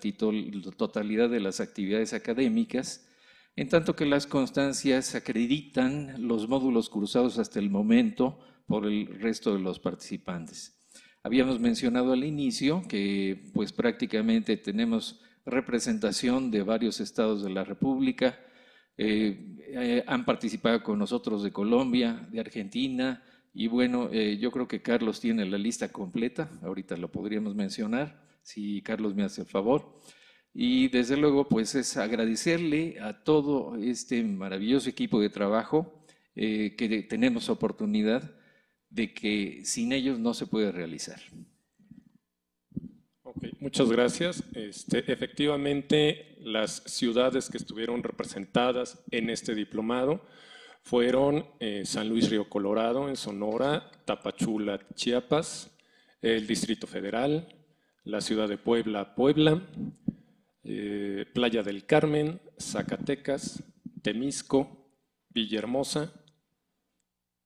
totalidad de las actividades académicas, en tanto que las constancias acreditan los módulos cursados hasta el momento por el resto de los participantes. Habíamos mencionado al inicio que pues prácticamente tenemos representación de varios estados de la República, han participado con nosotros de Colombia, de Argentina, y bueno, yo creo que Carlos tiene la lista completa, ahorita lo podríamos mencionar, si Carlos me hace el favor. Y desde luego, pues es agradecerle a todo este maravilloso equipo de trabajo que tenemos oportunidad de que sin ellos no se puede realizar. Okay, muchas gracias. Efectivamente, las ciudades que estuvieron representadas en este diplomado fueron San Luis Río Colorado, en Sonora, Tapachula, Chiapas, el Distrito Federal, la ciudad de Puebla, Puebla, Playa del Carmen, Zacatecas, Temisco, Villahermosa,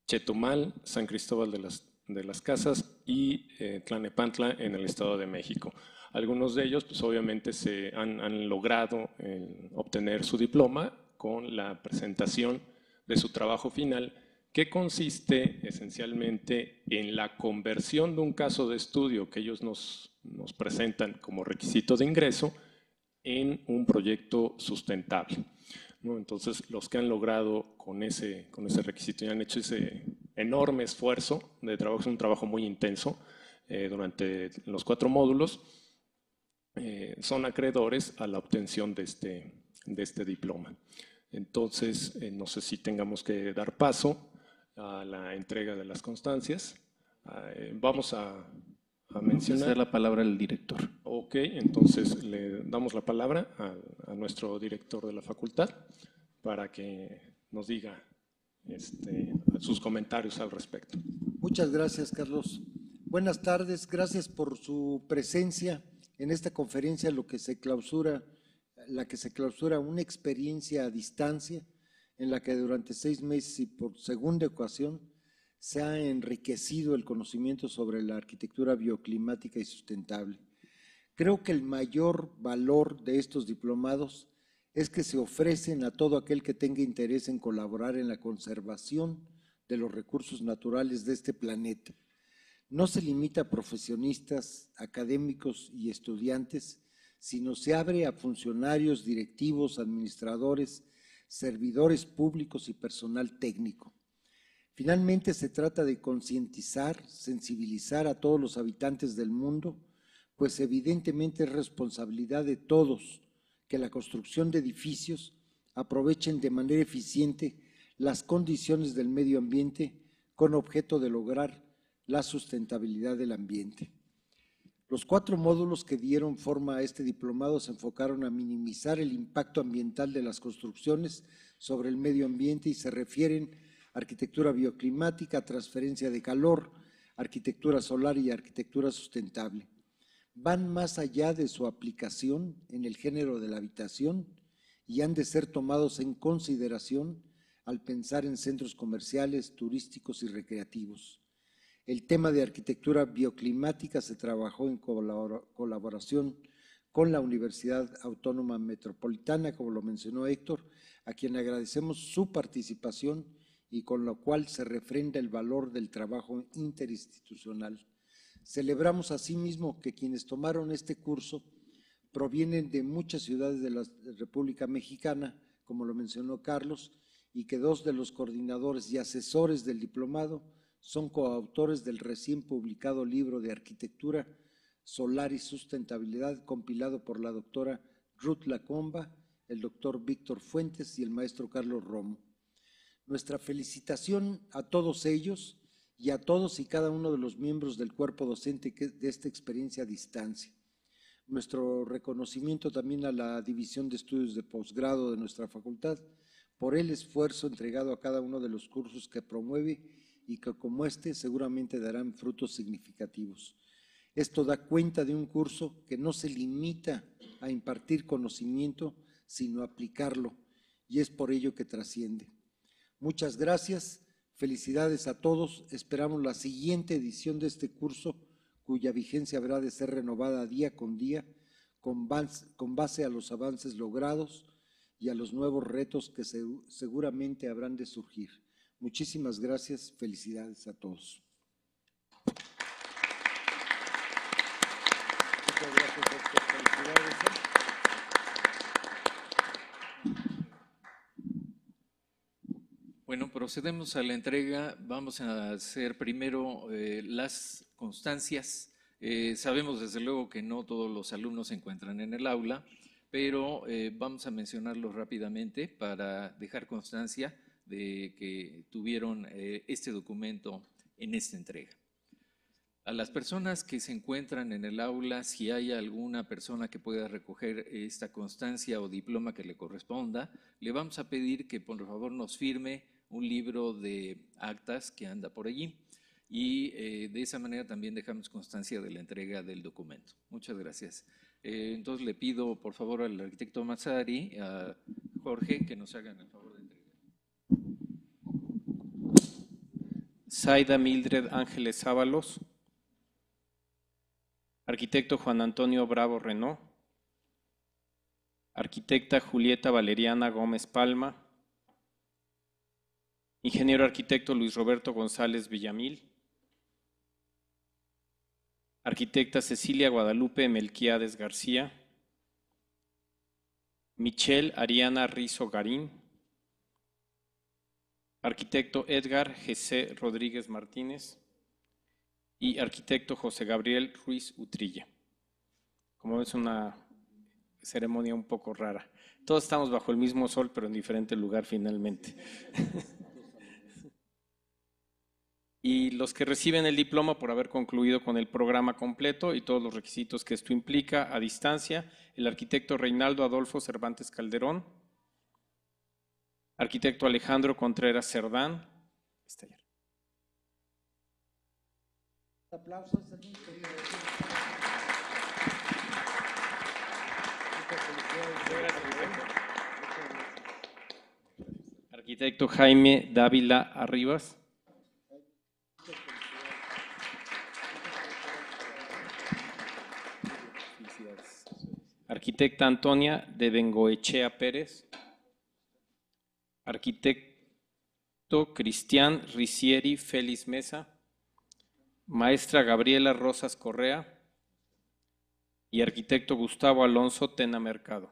Chetumal, San Cristóbal de las Casas y Tlalnepantla en el Estado de México. Algunos de ellos, pues obviamente, han logrado obtener su diploma con la presentación de su trabajo final, que consiste esencialmente en la conversión de un caso de estudio que ellos nos presentan como requisito de ingreso en un proyecto sustentable, ¿no? Entonces, los que han logrado con ese requisito y han hecho ese enorme esfuerzo de trabajo, es un trabajo muy intenso durante los 4 módulos, son acreedores a la obtención de este diploma. Entonces, no sé si tengamos que dar paso a la entrega de las constancias. Vamos a mencionar. Ceder la palabra al director. Ok, entonces le damos la palabra a nuestro director de la facultad para que nos diga sus comentarios al respecto. Muchas gracias, Carlos. Buenas tardes, gracias por su presencia en esta conferencia, la que se clausura una experiencia a distancia en la que durante 6 meses y por segunda ocasión se ha enriquecido el conocimiento sobre la arquitectura bioclimática y sustentable. Creo que el mayor valor de estos diplomados es que se ofrecen a todo aquel que tenga interés en colaborar en la conservación de los recursos naturales de este planeta. No se limita a profesionistas, académicos y estudiantes, sino se abre a funcionarios, directivos, administradores, servidores públicos y personal técnico. Finalmente, se trata de concientizar, sensibilizar a todos los habitantes del mundo, pues evidentemente es responsabilidad de todos que la construcción de edificios aprovechen de manera eficiente las condiciones del medio ambiente con objeto de lograr la sustentabilidad del ambiente. Los 4 módulos que dieron forma a este diplomado se enfocaron a minimizar el impacto ambiental de las construcciones sobre el medio ambiente y se refieren a arquitectura bioclimática, transferencia de calor, arquitectura solar y arquitectura sustentable. Van más allá de su aplicación en el género de la habitación y han de ser tomados en consideración al pensar en centros comerciales, turísticos y recreativos. El tema de arquitectura bioclimática se trabajó en colaboración con la Universidad Autónoma Metropolitana, como lo mencionó Héctor, a quien agradecemos su participación y con lo cual se refrenda el valor del trabajo interinstitucional. Celebramos asimismo que quienes tomaron este curso provienen de muchas ciudades de la República Mexicana, como lo mencionó Carlos, y que 2 de los coordinadores y asesores del diplomado son coautores del recién publicado libro de Arquitectura Solar y Sustentabilidad, compilado por la doctora Ruth Lacomba, el doctor Víctor Fuentes y el maestro Carlos Romo. Nuestra felicitación a todos ellos y a todos y cada uno de los miembros del cuerpo docente de esta experiencia a distancia. Nuestro reconocimiento también a la División de Estudios de Posgrado de nuestra facultad por el esfuerzo entregado a cada uno de los cursos que promueve y que como este seguramente darán frutos significativos. Esto da cuenta de un curso que no se limita a impartir conocimiento, sino a aplicarlo, y es por ello que trasciende. Muchas gracias, felicidades a todos, esperamos la siguiente edición de este curso, cuya vigencia habrá de ser renovada día con día, con base a los avances logrados y a los nuevos retos que seguramente habrán de surgir. Muchísimas gracias, felicidades a todos. Muchas gracias, doctor. Felicidades. Bueno, procedemos a la entrega. Vamos a hacer primero las constancias. Sabemos desde luego que no todos los alumnos se encuentran en el aula, pero vamos a mencionarlos rápidamente para dejar constancia de que tuvieron este documento en esta entrega. A las personas que se encuentran en el aula, si hay alguna persona que pueda recoger esta constancia o diploma que le corresponda, le vamos a pedir que por favor nos firme un libro de actas que anda por allí y de esa manera también dejamos constancia de la entrega del documento. Muchas gracias. Entonces le pido por favor al arquitecto Mazzari, a Jorge, que nos hagan el favor de entregar. Zaida Mildred Ángeles Ábalos, arquitecto Juan Antonio Bravo Renó, arquitecta Julieta Valeriana Gómez Palma, ingeniero arquitecto Luis Roberto González Villamil, arquitecta Cecilia Guadalupe Melquiades García, Michelle Ariana Rizo Garín, arquitecto Edgar G.C. Rodríguez Martínez y arquitecto José Gabriel Ruiz Utrilla. Como es una ceremonia un poco rara. Todos estamos bajo el mismo sol, pero en diferente lugar finalmente. Y los que reciben el diploma por haber concluido con el programa completo y todos los requisitos que esto implica a distancia, el arquitecto Reinaldo Adolfo Cervantes Calderón, arquitecto Alejandro Contreras Cerdán, Aplausos. arquitecto Jaime Dávila Arribas, arquitecta Antonia de Bengoechea Pérez, arquitecto Cristian Ricieri Félix Mesa, maestra Gabriela Rosas Correa y arquitecto Gustavo Alonso Tena Mercado.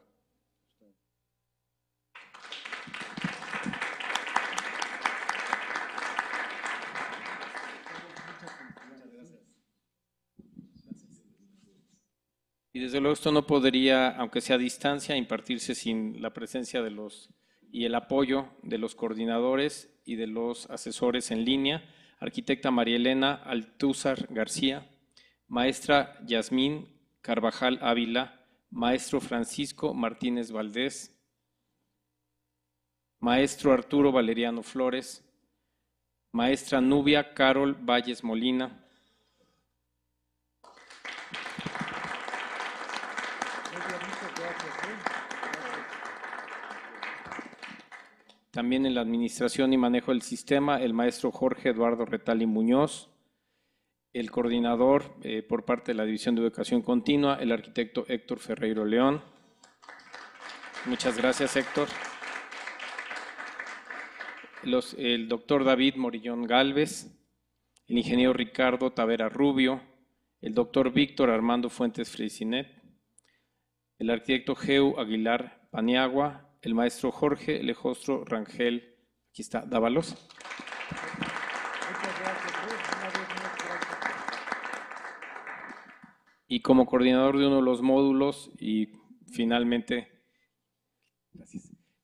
Y desde luego esto no podría, aunque sea a distancia, impartirse sin la presencia de y el apoyo de los coordinadores y de los asesores en línea, arquitecta María Elena Altúzar García, maestra Yasmín Carvajal Ávila, maestro Francisco Martínez Valdés, maestro Arturo Valeriano Flores, maestra Nubia Carol Valles Molina, también en la administración y manejo del sistema, el maestro Jorge Eduardo Retali Muñoz, el coordinador por parte de la División de Educación Continua, el arquitecto Héctor Ferreiro León. Muchas gracias, Héctor. El doctor David Morillón Galvez, el ingeniero Ricardo Tavera Rubio, el doctor Víctor Armando Fuentes Freisinet, el arquitecto Geu Aguilar Paniagua, el maestro Jorge Lejostro Rangel, aquí está, Dávalos. Y como coordinador de uno de los módulos y finalmente,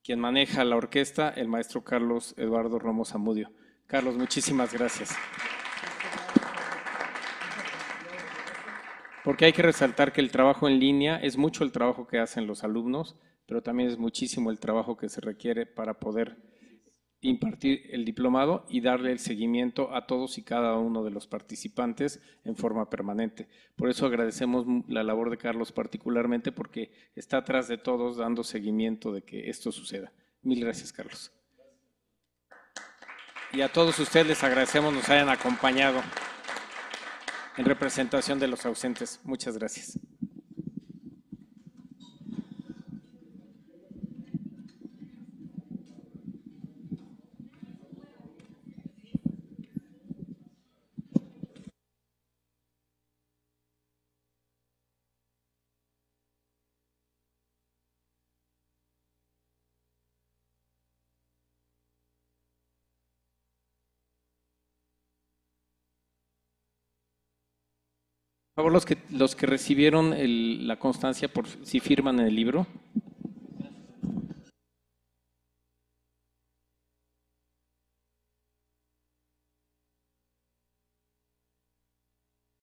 quien maneja la orquesta, el maestro Carlos Eduardo Romo Zamudio. Carlos, muchísimas gracias. Porque hay que resaltar que el trabajo en línea es mucho el trabajo que hacen los alumnos, pero también es muchísimo el trabajo que se requiere para poder impartir el diplomado y darle el seguimiento a todos y cada uno de los participantes en forma permanente. Por eso agradecemos la labor de Carlos particularmente, porque está atrás de todos dando seguimiento de que esto suceda. Mil gracias, Carlos. Y a todos ustedes les agradecemos nos hayan acompañado en representación de los ausentes. Muchas gracias. Por favor, los que recibieron la constancia, por si firman en el libro.